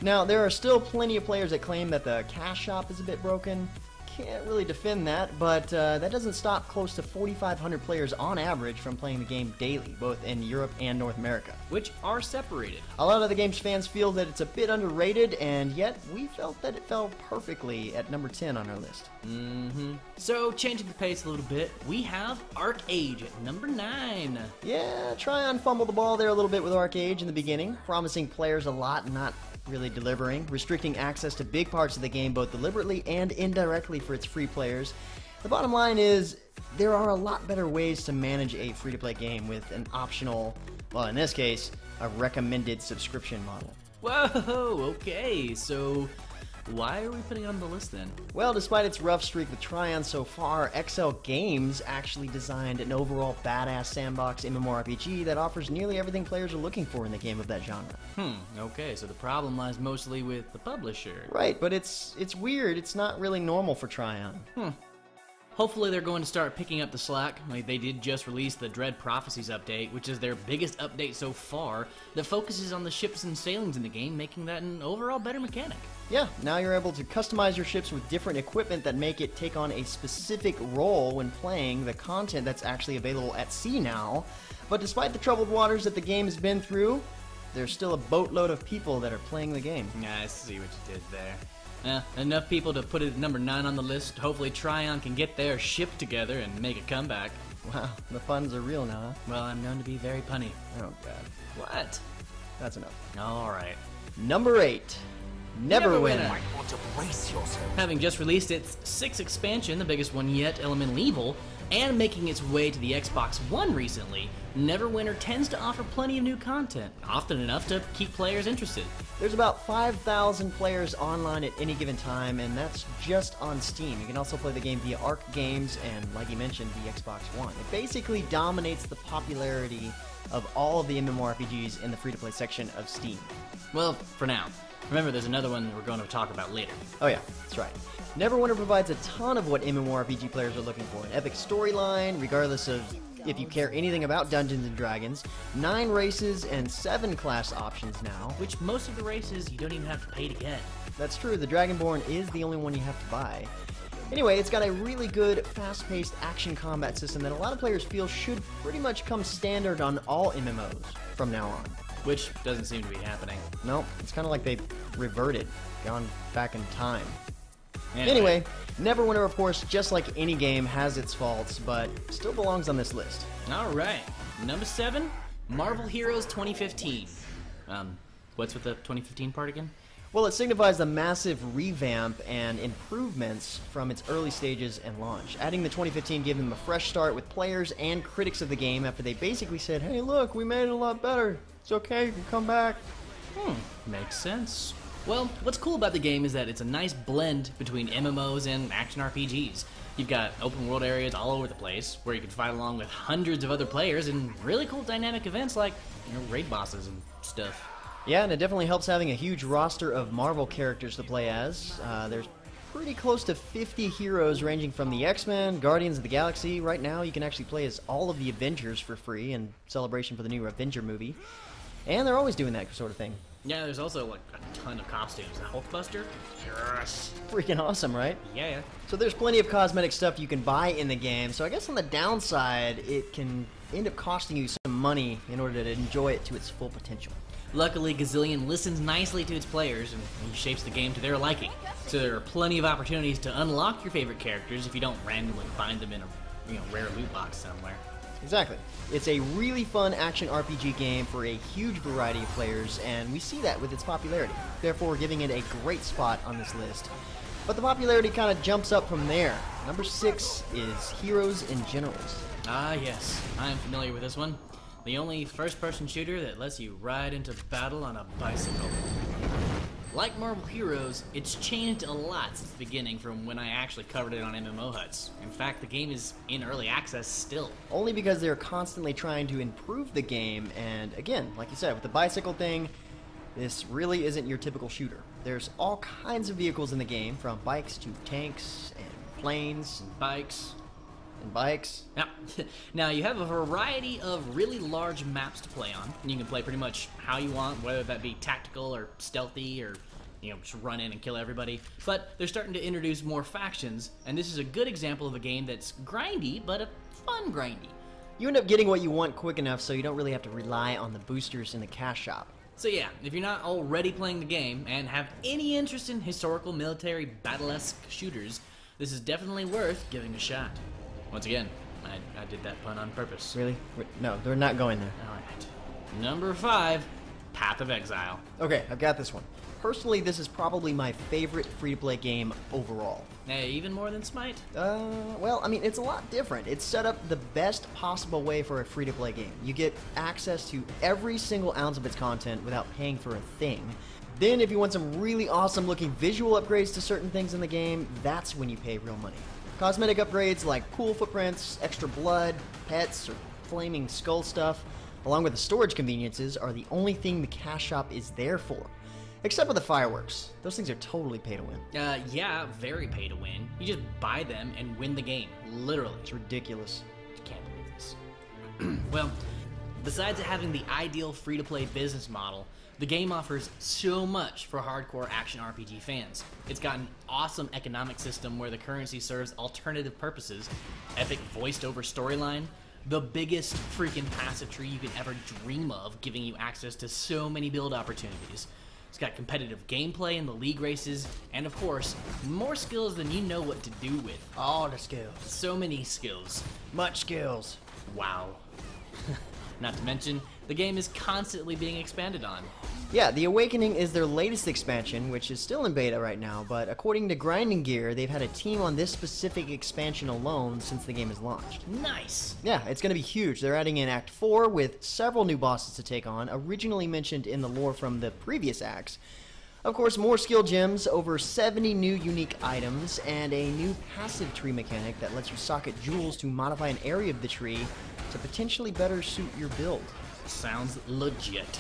Now, there are still plenty of players that claim that the cash shop is a bit broken. Can't really defend that, but that doesn't stop close to 4,500 players on average from playing the game daily, both in Europe and North America. Which are separated. A lot of the game's fans feel that it's a bit underrated, and yet we felt that it fell perfectly at number 10 on our list. So, changing the pace a little bit, we have Arc Age at number 9. Yeah, Tryon fumbled the ball there a little bit with Arc Age in the beginning, promising players a lot and not really delivering, restricting access to big parts of the game both deliberately and indirectly for its free players. The bottom line is, there are a lot better ways to manage a free-to-play game with an optional, well in this case, a recommended subscription model. Whoa, okay, so why are we putting it on the list then? Well, despite its rough streak with Tryon so far, XL Games actually designed an overall badass sandbox MMORPG that offers nearly everything players are looking for in the game of that genre. Okay, so the problem lies mostly with the publisher. Right, but it's weird. It's not really normal for Tryon. Hopefully they're going to start picking up the slack. Like, they did just release the Dread Prophecies update, which is their biggest update so far, that focuses on the ships and sailings in the game, making that an overall better mechanic. Yeah, now you're able to customize your ships with different equipment that make it take on a specific role when playing the content that's actually available at sea now. But despite the troubled waters that the game has been through, there's still a boatload of people that are playing the game. Yeah, I see what you did there. Enough people to put it at number 9 on the list. Hopefully Tryon can get their ship together and make a comeback. Wow, the puns are real now, huh? Well, I'm known to be very punny. Oh, God. What? That's enough. Alright. Number 8. Neverwinter. Having just released its 6th expansion, the biggest one yet, Elemental Evil, and making its way to the Xbox One recently, Neverwinter tends to offer plenty of new content, often enough to keep players interested. There's about 5,000 players online at any given time, and that's just on Steam. You can also play the game via Arc Games and, like you mentioned, the Xbox One. It basically dominates the popularity of all of the MMORPGs in the free-to-play section of Steam. Well, for now. Remember, there's another one we're going to talk about later. Oh yeah, that's right. Neverwinter provides a ton of what MMORPG players are looking for. An epic storyline, regardless of if you care anything about Dungeons & Dragons, 9 races and 7 class options now. Which most of the races you don't even have to pay to get. That's true, the Dragonborn is the only one you have to buy. Anyway, it's got a really good, fast-paced action combat system that a lot of players feel should pretty much come standard on all MMOs from now on. Which doesn't seem to be happening. Nope, it's kind of like they've reverted, gone back in time. Anyway, Neverwinter, of course, just like any game, has its faults, but still belongs on this list. Alright, number 7, Marvel Heroes 2015. What's with the 2015 part again? Well, it signifies the massive revamp and improvements from its early stages and launch. Adding the 2015 gave them a fresh start with players and critics of the game after they basically said, hey look, we made it a lot better. It's okay, you can come back. Makes sense. Well, what's cool about the game is that it's a nice blend between MMOs and action RPGs. You've got open world areas all over the place where you can fight along with hundreds of other players and really cool dynamic events like, raid bosses and stuff. Yeah, and it definitely helps having a huge roster of Marvel characters to play as. There's pretty close to 50 heroes ranging from the X-Men, Guardians of the Galaxy. Right now you can actually play as all of the Avengers for free in celebration for the new Avenger movie. And they're always doing that sort of thing. Yeah, there's also like a ton of costumes. The Hulkbuster? Yes! Freaking awesome, right? Yeah. So there's plenty of cosmetic stuff you can buy in the game, so I guess on the downside, it can end up costing you some money in order to enjoy it to its full potential. Luckily, Gazillion listens nicely to its players and shapes the game to their liking. So there are plenty of opportunities to unlock your favorite characters if you don't randomly find them in a rare loot box somewhere. Exactly. It's a really fun action RPG game for a huge variety of players, and we see that with its popularity. Therefore, we're giving it a great spot on this list. But the popularity kind of jumps up from there. Number 6 is Heroes and Generals. Ah, yes. I am familiar with this one. The only first-person shooter that lets you ride into battle on a bicycle. Like Marvel Heroes, it's changed a lot since the beginning from when I actually covered it on MMO Huts. In fact, the game is in early access still. Only because they're constantly trying to improve the game, and again, like you said, with the bicycle thing, this really isn't your typical shooter. There's all kinds of vehicles in the game, from bikes to tanks and planes Bikes. and bikes. Now, you have a variety of really large maps to play on. You can play pretty much how you want, whether that be tactical or stealthy or, just run in and kill everybody. But they're starting to introduce more factions, and this is a good example of a game that's grindy, but a fun grindy. You end up getting what you want quick enough so you don't really have to rely on the boosters in the cash shop. So yeah, if you're not already playing the game and have any interest in historical, military, battle-esque shooters, this is definitely worth giving a shot. Once again, I did that pun on purpose. Really? No, they're not going there. Alright. Number 5, Path of Exile. Okay, I've got this one. Personally, this is probably my favorite free-to-play game overall. Hey, even more than Smite? Well, I mean, it's a lot different. It's set up the best possible way for a free-to-play game. You get access to every single ounce of its content without paying for a thing. Then, if you want some really awesome-looking visual upgrades to certain things in the game, that's when you pay real money. Cosmetic upgrades like pool footprints, extra blood, pets, or flaming skull stuff, along with the storage conveniences, are the only thing the cash shop is there for. Except with the fireworks. Those things are totally pay to win. Yeah, very pay to win. You just buy them and win the game. Literally. It's ridiculous. Can't believe this. Well, besides having the ideal free-to-play business model, the game offers so much for hardcore action RPG fans. It's got an awesome economic system where the currency serves alternative purposes, epic voiced-over storyline, the biggest freaking passive tree you could ever dream of, giving you access to so many build opportunities. It's got competitive gameplay in the league races, and of course, more skills than you know what to do with. All the skills. So many skills. Much skills. Wow. Not to mention, the game is constantly being expanded on. Yeah, The Awakening is their latest expansion, which is still in beta right now, but according to Grinding Gear, they've had a team on this specific expansion alone since the game is launched. Nice! Yeah, it's going to be huge. They're adding in Act 4 with several new bosses to take on, originally mentioned in the lore from the previous acts. Of course, more skill gems, over 70 new unique items, and a new passive tree mechanic that lets you socket jewels to modify an area of the tree to potentially better suit your build. Sounds legit.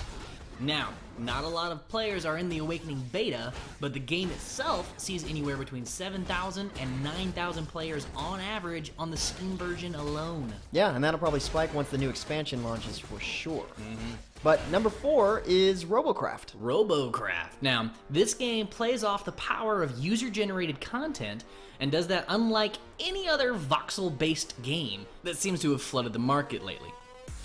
Now, not a lot of players are in the Awakening beta, but the game itself sees anywhere between 7,000 and 9,000 players on average on the Steam version alone. Yeah, and that'll probably spike once the new expansion launches for sure. But number 4 is Robocraft. Robocraft. Now, this game plays off the power of user-generated content and does that unlike any other voxel-based game that seems to have flooded the market lately.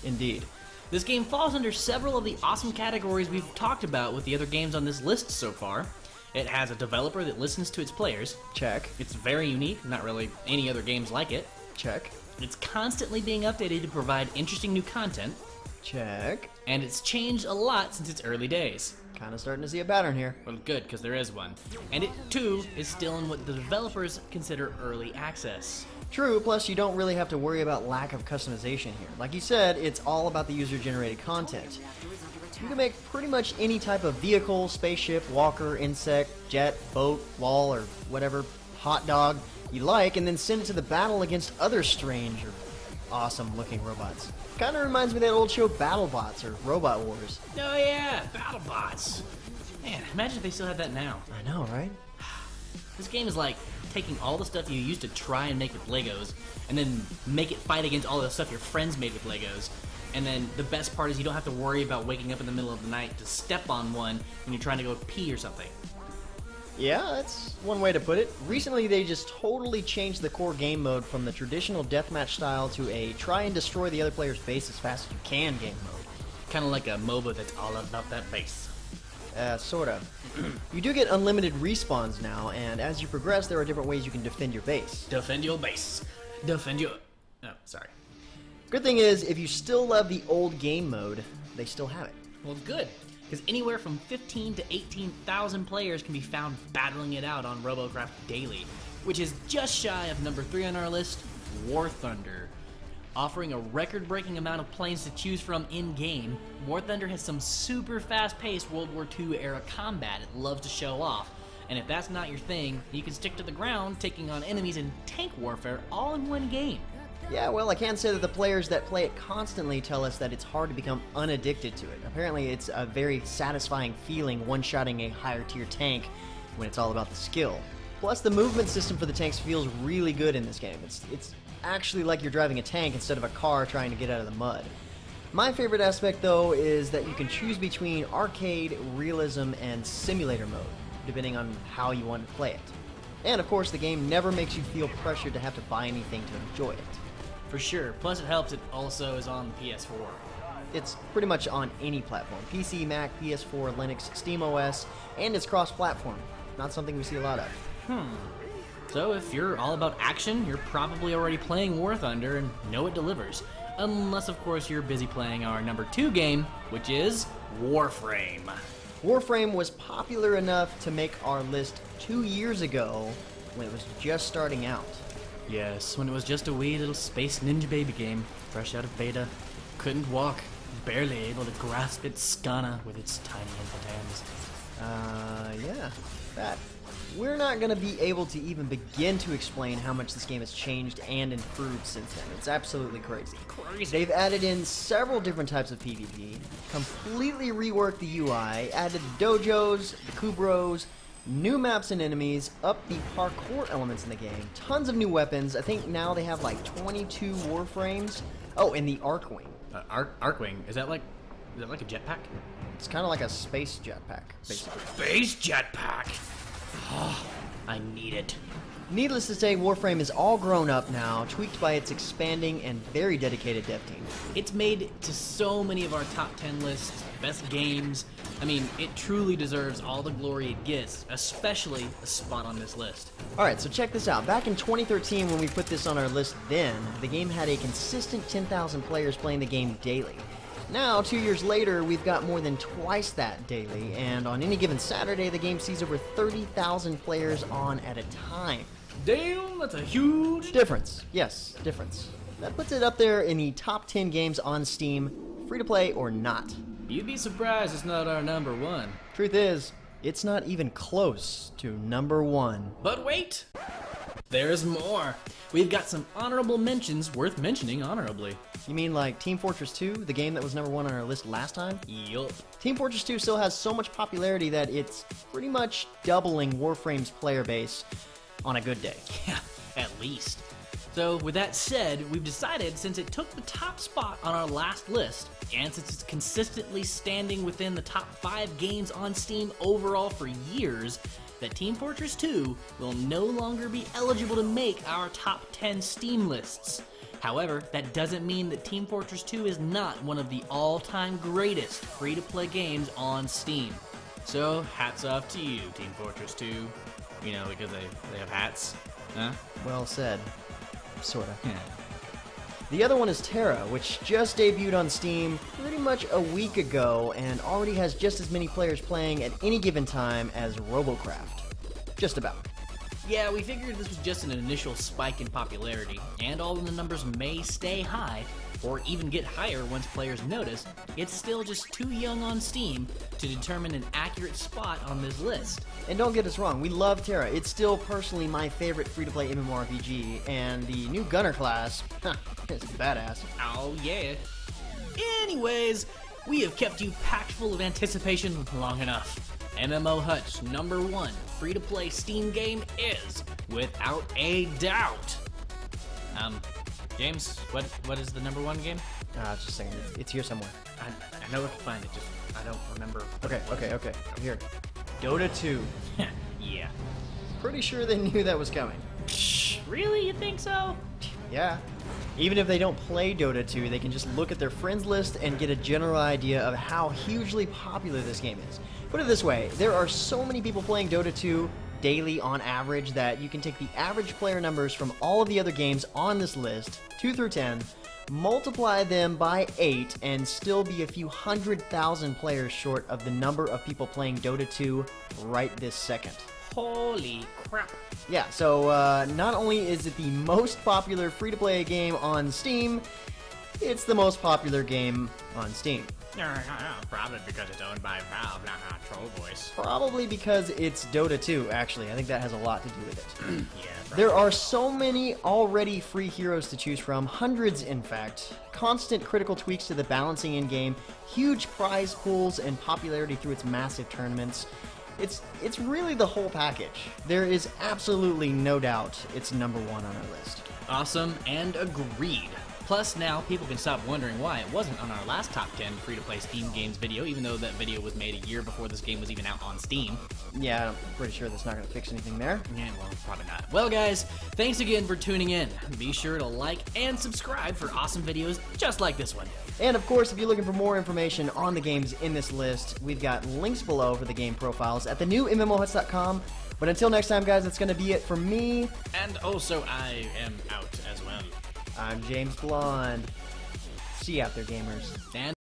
Indeed. This game falls under several of the awesome categories we've talked about with the other games on this list so far. It has a developer that listens to its players. Check. It's very unique, not really any other games like it. Check. It's constantly being updated to provide interesting new content. Check. And it's changed a lot since its early days. Kind of starting to see a pattern here. Well, good, because there is one. And it, too, is still in what the developers consider early access. True, plus you don't really have to worry about lack of customization here. Like you said, it's all about the user-generated content. You can make pretty much any type of vehicle, spaceship, walker, insect, jet, boat, wall, or whatever hot dog you like, and then send it to the battle against other strange or awesome-looking robots. Kind of reminds me of that old show BattleBots or Robot Wars. Oh yeah, BattleBots. Man, imagine if they still have that now. I know, right? This game is like taking all the stuff you used to try and make with Legos, and then make it fight against all the stuff your friends made with Legos. And then the best part is you don't have to worry about waking up in the middle of the night to step on one when you're trying to go pee or something. Yeah, that's one way to put it. Recently, they just totally changed the core game mode from the traditional deathmatch style to a try and destroy the other player's base as fast as you can game mode. Kind of like a MOBA that's all about that base. Sort of. You do get unlimited respawns now, and as you progress, there are different ways you can defend your base. Defend your base. Defend your... Oh, sorry. Good thing is, if you still love the old game mode, they still have it. Well, good. Because anywhere from 15 to 18,000 players can be found battling it out on Robocraft Daily, which is just shy of number 3 on our list, War Thunder. Offering a record-breaking amount of planes to choose from in-game, War Thunder has some super fast-paced World War II era combat it loves to show off. And if that's not your thing, you can stick to the ground, taking on enemies in tank warfare all in one game. Yeah, well, I can say that the players that play it constantly tell us that it's hard to become unaddicted to it. Apparently, it's a very satisfying feeling one-shotting a higher-tier tank when it's all about the skill. Plus, the movement system for the tanks feels really good in this game. It's actually like you're driving a tank instead of a car trying to get out of the mud. My favorite aspect, though, is that you can choose between arcade, realism, and simulator mode, depending on how you want to play it. And, of course, the game never makes you feel pressured to have to buy anything to enjoy it. For sure. Plus, it helps it also is on the PS4. It's pretty much on any platform. PC, Mac, PS4, Linux, SteamOS, and it's cross-platform. Not something we see a lot of. So if you're all about action, you're probably already playing War Thunder and know it delivers. Unless, of course, you're busy playing our number 2 game, which is Warframe. Warframe was popular enough to make our list 2 years ago when it was just starting out. Yes, when it was just a wee little space ninja baby game, fresh out of beta, couldn't walk, barely able to grasp its skana with its tiny infant hands. Yeah, that. we're not going to be able to even begin to explain how much this game has changed and improved since then. It's absolutely crazy. They've added in several different types of PvP, completely reworked the UI, added the dojos, the Kubros, new maps and enemies, upped the parkour elements in the game, tons of new weapons. I think now they have like 22 warframes. Oh, and the Arcwing. Arcwing, is that like a jetpack? It's kind of like a space jetpack, basically. Space jetpack! Oh, I need it. Needless to say, Warframe is all grown up now, tweaked by its expanding and very dedicated dev team. It's made it to so many of our top 10 lists, best games. I mean, it truly deserves all the glory it gets, especially a spot on this list. Alright, so check this out. Back in 2013, when we put this on our list then, the game had a consistent 10,000 players playing the game daily. Now, 2 years later, we've got more than twice that daily, and on any given Saturday, the game sees over 30,000 players on at a time. Damn, that's a huge Difference. Yes, difference. That puts it up there in the top 10 games on Steam, free to play or not. You'd be surprised it's not our number one. Truth is, it's not even close to number 1. But wait! There's more! We've got some honorable mentions worth mentioning honorably. You mean like Team Fortress 2, the game that was number 1 on our list last time? Yup. Team Fortress 2 still has so much popularity that it's pretty much doubling Warframe's player base on a good day. Yeah, at least. So, with that said, we've decided since it took the top spot on our last list, and since it's consistently standing within the top 5 games on Steam overall for years, that Team Fortress 2 will no longer be eligible to make our top 10 Steam lists. However, that doesn't mean that Team Fortress 2 is not one of the all-time greatest free-to-play games on Steam. So, hats off to you, Team Fortress 2. You know, because they have hats. Huh? Well said. Sorta. Yeah. The other one is Terra, which just debuted on Steam pretty much a week ago and already has just as many players playing at any given time as Robocraft. Just about. Yeah, we figured this was just an initial spike in popularity, and although the numbers may stay high, or even get higher once players notice, it's still just too young on Steam to determine an accurate spot on this list. And don't get us wrong, we love Terra. It's still personally my favorite free-to-play MMORPG, and the new Gunner class, is badass. Oh yeah. Anyways, we have kept you packed full of anticipation long enough. MMO Hut's number 1 free-to-play Steam game is, without a doubt, James, what is the number 1 game? Just saying, it's here somewhere. I know where to find it, just I don't remember. Okay. Here. Dota 2. Yeah. Pretty sure they knew that was coming. Really? You think so? Yeah. Even if they don't play Dota 2, they can just look at their friends list and get a general idea of how hugely popular this game is. Put it this way, there are so many people playing Dota 2 daily on average that you can take the average player numbers from all of the other games on this list, 2 through 10, multiply them by 8, and still be a few 100,000 players short of the number of people playing Dota 2 right this second. Holy crap. Yeah, so not only is it the most popular free-to-play game on Steam, it's the most popular game on Steam. Probably because it's owned by Valve, not Troll Voice. Probably because it's Dota 2, actually. I think that has a lot to do with it. Yeah, There are so many already free heroes to choose from, hundreds in fact, constant critical tweaks to the balancing in-game, huge prize pools, and popularity through its massive tournaments. It's really the whole package. There is absolutely no doubt it's number 1 on our list. Awesome and agreed. Plus, now people can stop wondering why it wasn't on our last top 10 free-to-play Steam games video, even though that video was made a year before this game was even out on Steam. Yeah, I'm pretty sure that's not going to fix anything there. Yeah, well, probably not. Well, guys, thanks again for tuning in. Be sure to like and subscribe for awesome videos just like this one. And of course, if you're looking for more information on the games in this list, we've got links below for the game profiles at the new MMOHuts.com. But until next time, guys, that's going to be it for me. And also, I am out as well. I'm James Blonde. See you out there, gamers. And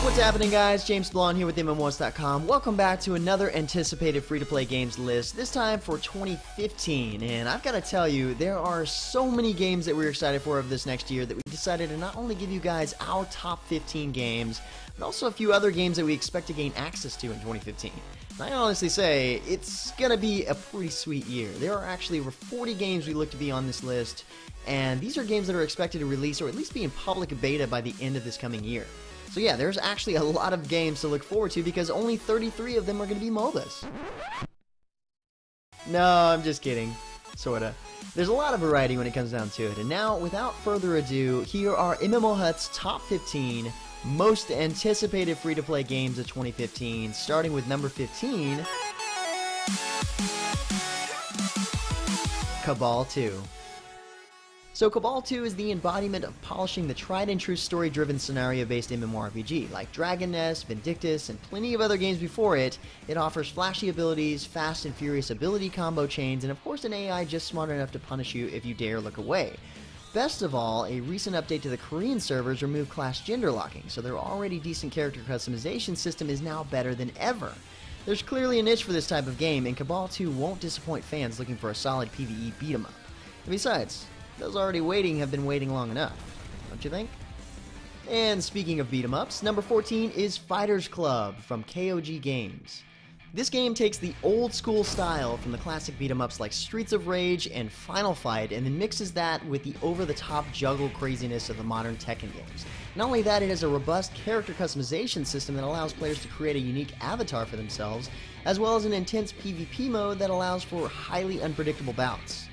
What's happening, guys? James Blonde here with MMOs.com. Welcome back to another anticipated free-to-play games list, this time for 2015. And I've got to tell you, there are so many games that we're excited for of this next year that we decided to not only give you guys our top 15 games, but also a few other games that we expect to gain access to in 2015. And I honestly say, it's going to be a pretty sweet year. There are actually over 40 games we look to be on this list, and these are games that are expected to release or at least be in public beta by the end of this coming year. So yeah, there's actually a lot of games to look forward to because only 33 of them are going to be MOBAs. No, I'm just kidding. Sorta. There's a lot of variety when it comes down to it. And now, without further ado, here are MMO Hut's top 15 most anticipated free-to-play games of 2015, starting with number 15, Cabal 2. So Cabal 2 is the embodiment of polishing the tried-and-true story-driven scenario-based MMORPG. Like Dragon Nest, Vindictus, and plenty of other games before it, it offers flashy abilities, fast and furious ability combo chains, and of course an AI just smart enough to punish you if you dare look away. Best of all, a recent update to the Korean servers removed class gender locking, so their already decent character customization system is now better than ever. There's clearly a niche for this type of game, and Cabal 2 won't disappoint fans looking for a solid PvE beat-em-up. And besides, those already waiting have been waiting long enough, don't you think? And speaking of beat-em-ups, number 14 is Fighters Club from KOG Games. This game takes the old school style from the classic beat-em-ups like Streets of Rage and Final Fight and then mixes that with the over-the-top juggle craziness of the modern Tekken games. Not only that, it has a robust character customization system that allows players to create a unique avatar for themselves, as well as an intense PvP mode that allows for highly unpredictable bouts.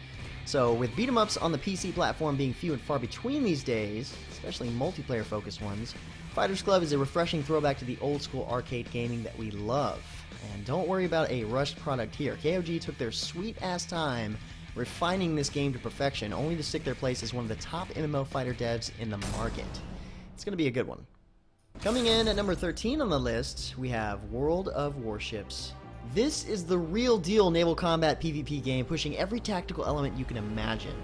So, with beat-em-ups on the PC platform being few and far between these days, especially multiplayer-focused ones, Fighters Club is a refreshing throwback to the old-school arcade gaming that we love. And don't worry about a rushed product here. KOG took their sweet-ass time refining this game to perfection, only to stick their place as one of the top MMO fighter devs in the market. It's going to be a good one. Coming in at number 13 on the list, we have World of Warships. This is the real deal naval combat PvP game, pushing every tactical element you can imagine.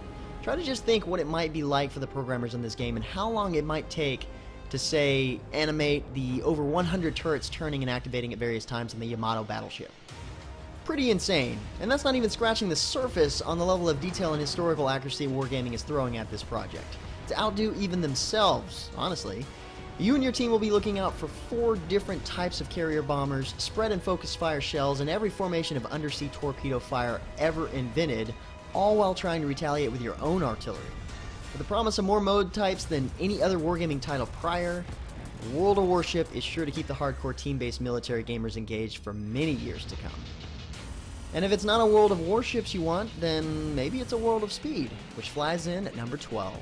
Try to just think what it might be like for the programmers in this game and how long it might take to, say, animate the over 100 turrets turning and activating at various times in the Yamato battleship. Pretty insane, and that's not even scratching the surface on the level of detail and historical accuracy Wargaming is throwing at this project. To outdo even themselves, honestly. You and your team will be looking out for 4 different types of carrier bombers, spread and focused fire shells, and every formation of undersea torpedo fire ever invented, all while trying to retaliate with your own artillery. With the promise of more mode types than any other Wargaming title prior, World of Warship is sure to keep the hardcore team-based military gamers engaged for many years to come. And if it's not a World of Warships you want, then maybe it's a World of Speed, which flies in at number 12.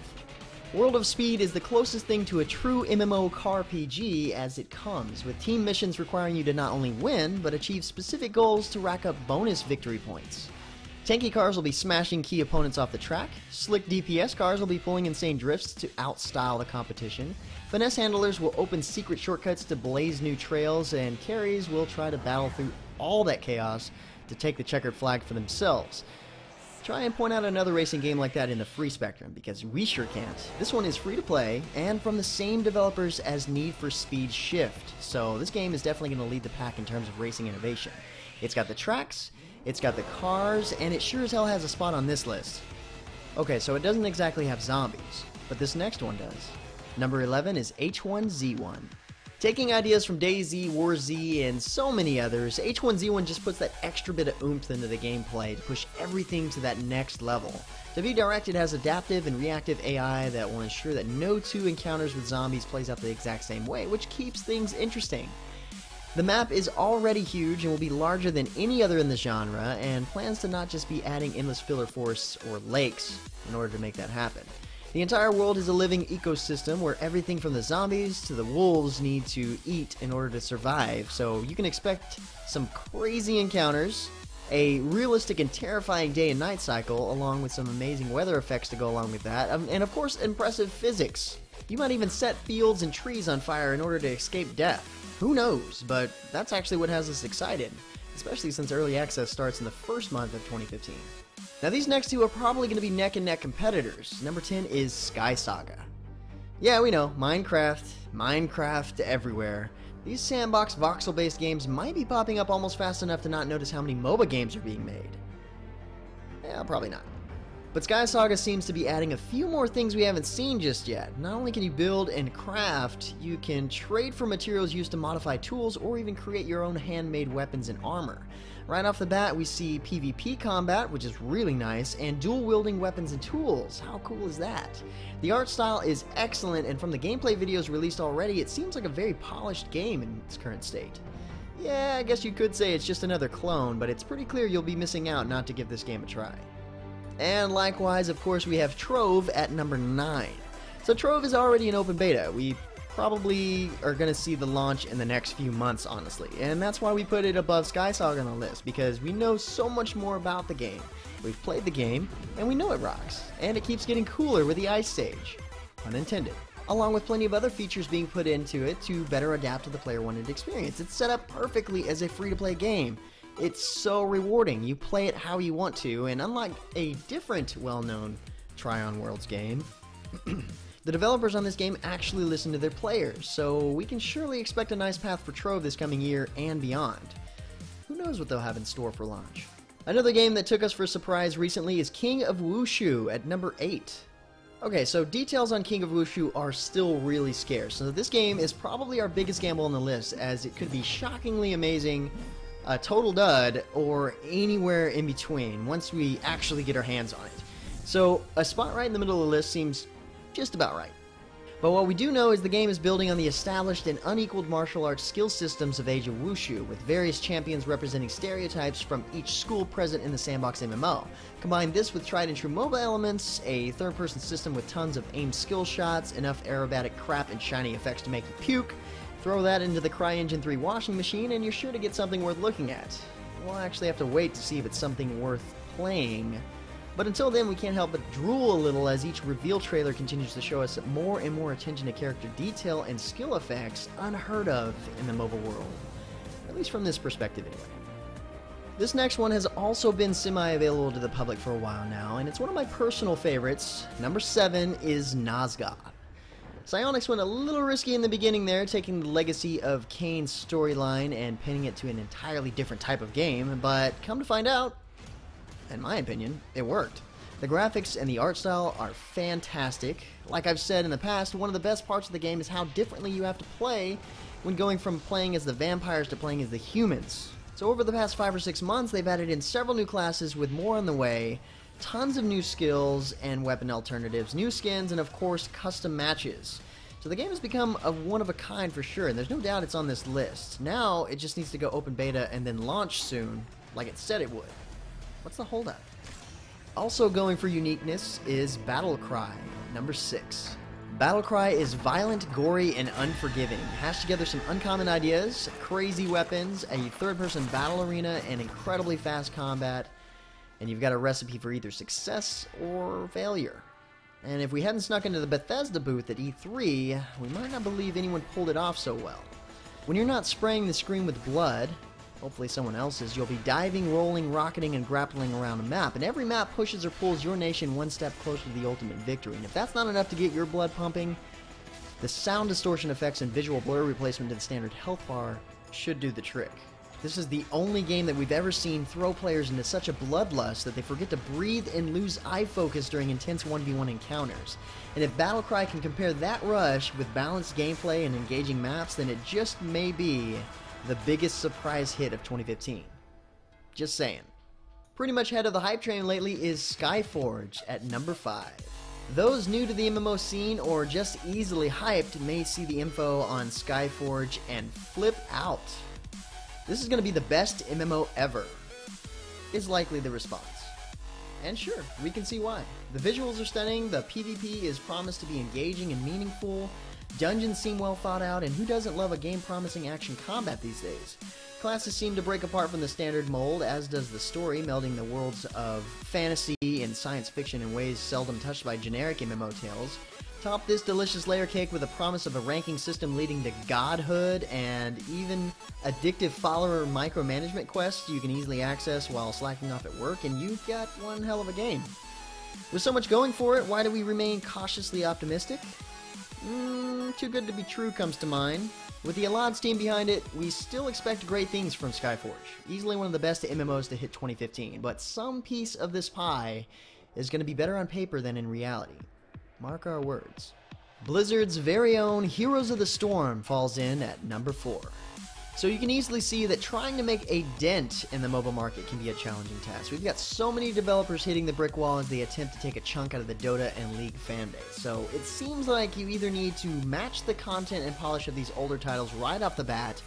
World of Speed is the closest thing to a true MMO RPG as it comes, with team missions requiring you to not only win, but achieve specific goals to rack up bonus victory points. Tanky cars will be smashing key opponents off the track, slick DPS cars will be pulling insane drifts to outstyle the competition, finesse handlers will open secret shortcuts to blaze new trails, and carries will try to battle through all that chaos to take the checkered flag for themselves. Try and point out another racing game like that in the free spectrum, because we sure can't. This one is free to play, and from the same developers as Need for Speed Shift, so this game is definitely going to lead the pack in terms of racing innovation. It's got the tracks, it's got the cars, and it sure as hell has a spot on this list. Okay, so it doesn't exactly have zombies, but this next one does. Number 11 is H1Z1. Taking ideas from DayZ, War Z, and so many others, H1Z1 just puts that extra bit of oomph into the gameplay to push everything to that next level. To be direct, it has adaptive and reactive AI that will ensure that no 2 encounters with zombies plays out the exact same way, which keeps things interesting. The map is already huge and will be larger than any other in the genre, and plans to not just be adding endless filler forests or lakes in order to make that happen. The entire world is a living ecosystem where everything from the zombies to the wolves need to eat in order to survive, so you can expect some crazy encounters, a realistic and terrifying day and night cycle, along with some amazing weather effects to go along with that, and of course impressive physics. You might even set fields and trees on fire in order to escape death. Who knows, but that's actually what has us excited, especially since early access starts in the first month of 2015. Now these next 2 are probably going to be neck and neck competitors. Number 10 is Sky Saga. Yeah, we know, Minecraft, Minecraft everywhere. These sandbox voxel-based games might be popping up almost fast enough to not notice how many MOBA games are being made. Yeah, probably not. But Sky Saga seems to be adding a few more things we haven't seen just yet. Not only can you build and craft, you can trade for materials used to modify tools or even create your own handmade weapons and armor. Right off the bat, we see PvP combat, which is really nice, and dual-wielding weapons and tools. How cool is that? The art style is excellent, and from the gameplay videos released already, it seems like a very polished game in its current state. Yeah, I guess you could say it's just another clone, but it's pretty clear you'll be missing out not to give this game a try. And likewise, of course, we have Trove at number 9. So Trove is already in open beta. We probably are going to see the launch in the next few months, honestly. And that's why we put it above Sky Saga on the list, because we know so much more about the game. We've played the game, and we know it rocks. And it keeps getting cooler with the Ice Stage. Unintended. Along with plenty of other features being put into it to better adapt to the player-wanted experience. It's set up perfectly as a free-to-play game. It's so rewarding. You play it how you want to, and unlike a different well-known Tryon Worlds game, the developers on this game actually listen to their players, so we can surely expect a nice path for Trove this coming year and beyond. Who knows what they'll have in store for launch? Another game that took us for a surprise recently is King of Wushu at number 8. Okay, so details on King of Wushu are still really scarce, so this game is probably our biggest gamble on the list, as it could be shockingly amazing, a total dud, or anywhere in between once we actually get our hands on it. So a spot right in the middle of the list seems just about right. But what we do know is the game is building on the established and unequaled martial arts skill systems of Age of Wushu, with various champions representing stereotypes from each school present in the Sandbox MMO. Combine this with tried and true MOBA elements, a third-person system with tons of aimed skill shots, enough aerobatic crap and shiny effects to make you puke. Throw that into the CryEngine 3 washing machine and you're sure to get something worth looking at. We'll actually have to wait to see if it's something worth playing. But until then, we can't help but drool a little as each reveal trailer continues to show us more and more attention to character detail and skill effects unheard of in the MOBA world. At least from this perspective anyway. This next one has also been semi-available to the public for a while now, and it's one of my personal favorites. Number 7 is Nazgûl. Psyonix went a little risky in the beginning there, taking the legacy of Kane's storyline and pinning it to an entirely different type of game, but come to find out, in my opinion, it worked. The graphics and the art style are fantastic. Like I've said in the past, one of the best parts of the game is how differently you have to play when going from playing as the vampires to playing as the humans. So over the past 5 or 6 months, they've added in several new classes with more on the way, tons of new skills and weapon alternatives, new skins, and of course, custom matches. So the game has become one of a kind for sure, and there's no doubt it's on this list. Now, it just needs to go open beta and then launch soon, like it said it would. What's the holdup? Also going for uniqueness is Battlecry, number 6. Battlecry is violent, gory, and unforgiving. Hash together some uncommon ideas, crazy weapons, a third-person battle arena, and incredibly fast combat, and you've got a recipe for either success or failure. And if we hadn't snuck into the Bethesda booth at E3, we might not believe anyone pulled it off so well. When you're not spraying the screen with blood, hopefully someone else's, you'll be diving, rolling, rocketing, and grappling around a map, and every map pushes or pulls your nation one step closer to the ultimate victory. And if that's not enough to get your blood pumping, the sound distortion effects and visual blur replacement to the standard health bar should do the trick. This is the only game that we've ever seen throw players into such a bloodlust that they forget to breathe and lose eye focus during intense 1v1 encounters. And if Battlecry can compare that rush with balanced gameplay and engaging maps, then it just may be the biggest surprise hit of 2015. Just saying. Pretty much head of the hype train lately is Skyforge at number 5. Those new to the MMO scene or just easily hyped may see the info on Skyforge and flip out. This is going to be the best MMO ever, is likely the response. And sure, we can see why. The visuals are stunning, the PvP is promised to be engaging and meaningful, dungeons seem well thought out, and who doesn't love a game promising action combat these days? Classes seem to break apart from the standard mold, as does the story, melding the worlds of fantasy and science fiction in ways seldom touched by generic MMO tales. Top this delicious layer cake with a promise of a ranking system leading to godhood and even addictive follower micromanagement quests you can easily access while slacking off at work, and you've got one hell of a game. With so much going for it, why do we remain cautiously optimistic? Too Good to Be True comes to mind. With the Alliance team behind it, we still expect great things from Skyforge. Easily one of the best MMOs to hit 2015, but some piece of this pie is going to be better on paper than in reality. Mark our words. Blizzard's very own Heroes of the Storm falls in at number 4. So you can easily see that trying to make a dent in the mobile market can be a challenging task. We've got so many developers hitting the brick wall as they attempt to take a chunk out of the Dota and League fanbase. So it seems like you either need to match the content and polish of these older titles right off the bat,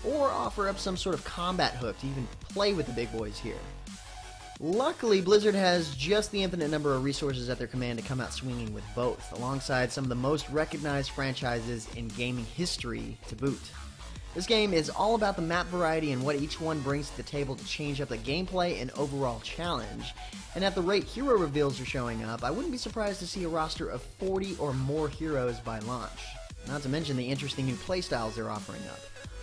or offer up some sort of combat hook to even play with the big boys here. Luckily, Blizzard has just the infinite number of resources at their command to come out swinging with both, alongside some of the most recognized franchises in gaming history to boot. This game is all about the map variety and what each one brings to the table to change up the gameplay and overall challenge. And at the rate hero reveals are showing up, I wouldn't be surprised to see a roster of 40 or more heroes by launch. Not to mention the interesting new playstyles they're offering up.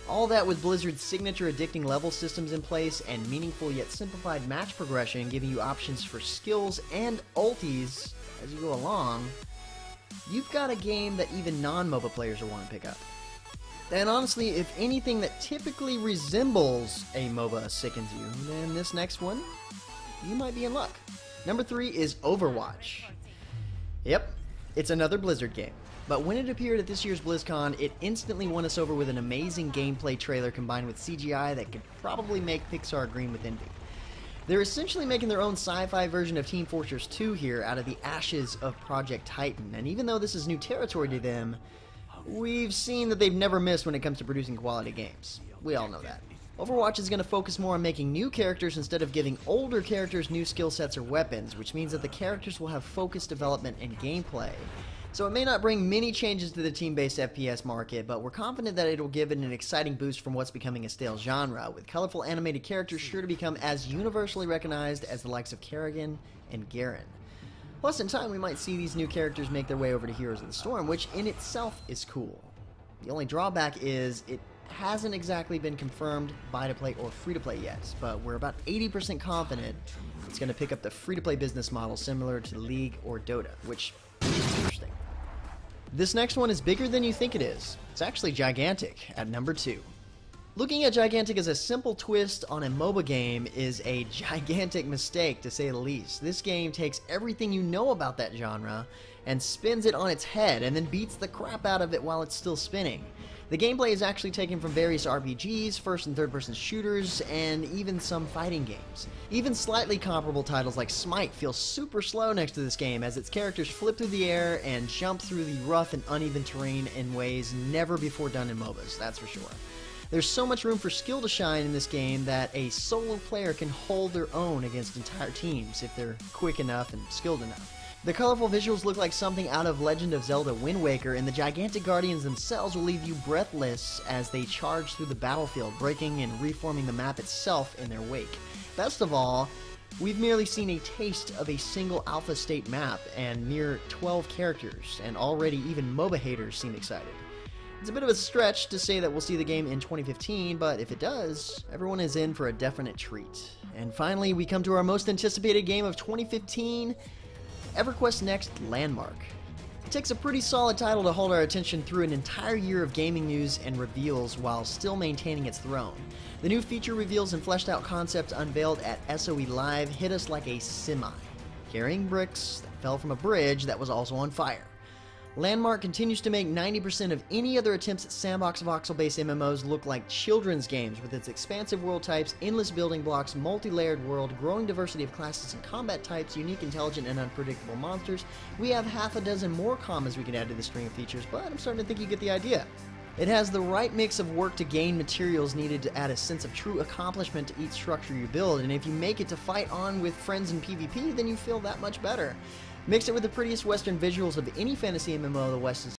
All that with Blizzard's signature addicting level systems in place and meaningful yet simplified match progression, giving you options for skills and ultis as you go along. You've got a game that even non-MOBA players will want to pick up. And honestly, if anything that typically resembles a MOBA sickens you, then this next one, you might be in luck. Number 3 is Overwatch. Yep, it's another Blizzard game. But when it appeared at this year's BlizzCon, it instantly won us over with an amazing gameplay trailer combined with CGI that could probably make Pixar green with envy. They're essentially making their own sci-fi version of Team Fortress 2 here out of the ashes of Project Titan, and even though this is new territory to them, we've seen that they've never missed when it comes to producing quality games. We all know that. Overwatch is going to focus more on making new characters instead of giving older characters new skill sets or weapons, which means that the characters will have focused development and gameplay. So it may not bring many changes to the team-based FPS market, but we're confident that it'll give it an exciting boost from what's becoming a stale genre, with colorful animated characters sure to become as universally recognized as the likes of Kerrigan and Garen. Plus, in time, we might see these new characters make their way over to Heroes of the Storm, which in itself is cool. The only drawback is it hasn't exactly been confirmed buy-to-play or free-to-play yet, but we're about 80% confident it's going to pick up the free-to-play business model similar to League or Dota, which is interesting. This next one is bigger than you think it is. It's actually gigantic at number 2. Looking at Gigantic as a simple twist on a MOBA game is a gigantic mistake, to say the least. This game takes everything you know about that genre and spins it on its head and then beats the crap out of it while it's still spinning. The gameplay is actually taken from various RPGs, first and third person shooters, and even some fighting games. Even slightly comparable titles like Smite feel super slow next to this game as its characters flip through the air and jump through the rough and uneven terrain in ways never before done in MOBAs, that's for sure. There's so much room for skill to shine in this game that a solo player can hold their own against entire teams if they're quick enough and skilled enough. The colorful visuals look like something out of Legend of Zelda Wind Waker, and the gigantic guardians themselves will leave you breathless as they charge through the battlefield, breaking and reforming the map itself in their wake. Best of all, we've merely seen a taste of a single alpha state map and mere 12 characters, and already even MOBA haters seem excited. It's a bit of a stretch to say that we'll see the game in 2015, but if it does, everyone is in for a definite treat. And finally, we come to our most anticipated game of 2015, EverQuest Next Landmark. It takes a pretty solid title to hold our attention through an entire year of gaming news and reveals while still maintaining its throne. The new feature reveals and fleshed out concepts unveiled at SOE Live hit us like a semi, carrying bricks that fell from a bridge that was also on fire. Landmark continues to make 90% of any other attempts at sandbox voxel-based MMOs look like children's games with its expansive world types, endless building blocks, multi-layered world, growing diversity of classes and combat types, unique, intelligent, and unpredictable monsters. We have half a dozen more commas we can add to the string of features, but I'm starting to think you get the idea. It has the right mix of work to gain materials needed to add a sense of true accomplishment to each structure you build, and if you make it to fight on with friends in PvP, then you feel that much better. Mix it with the prettiest Western visuals of any fantasy MMO the West has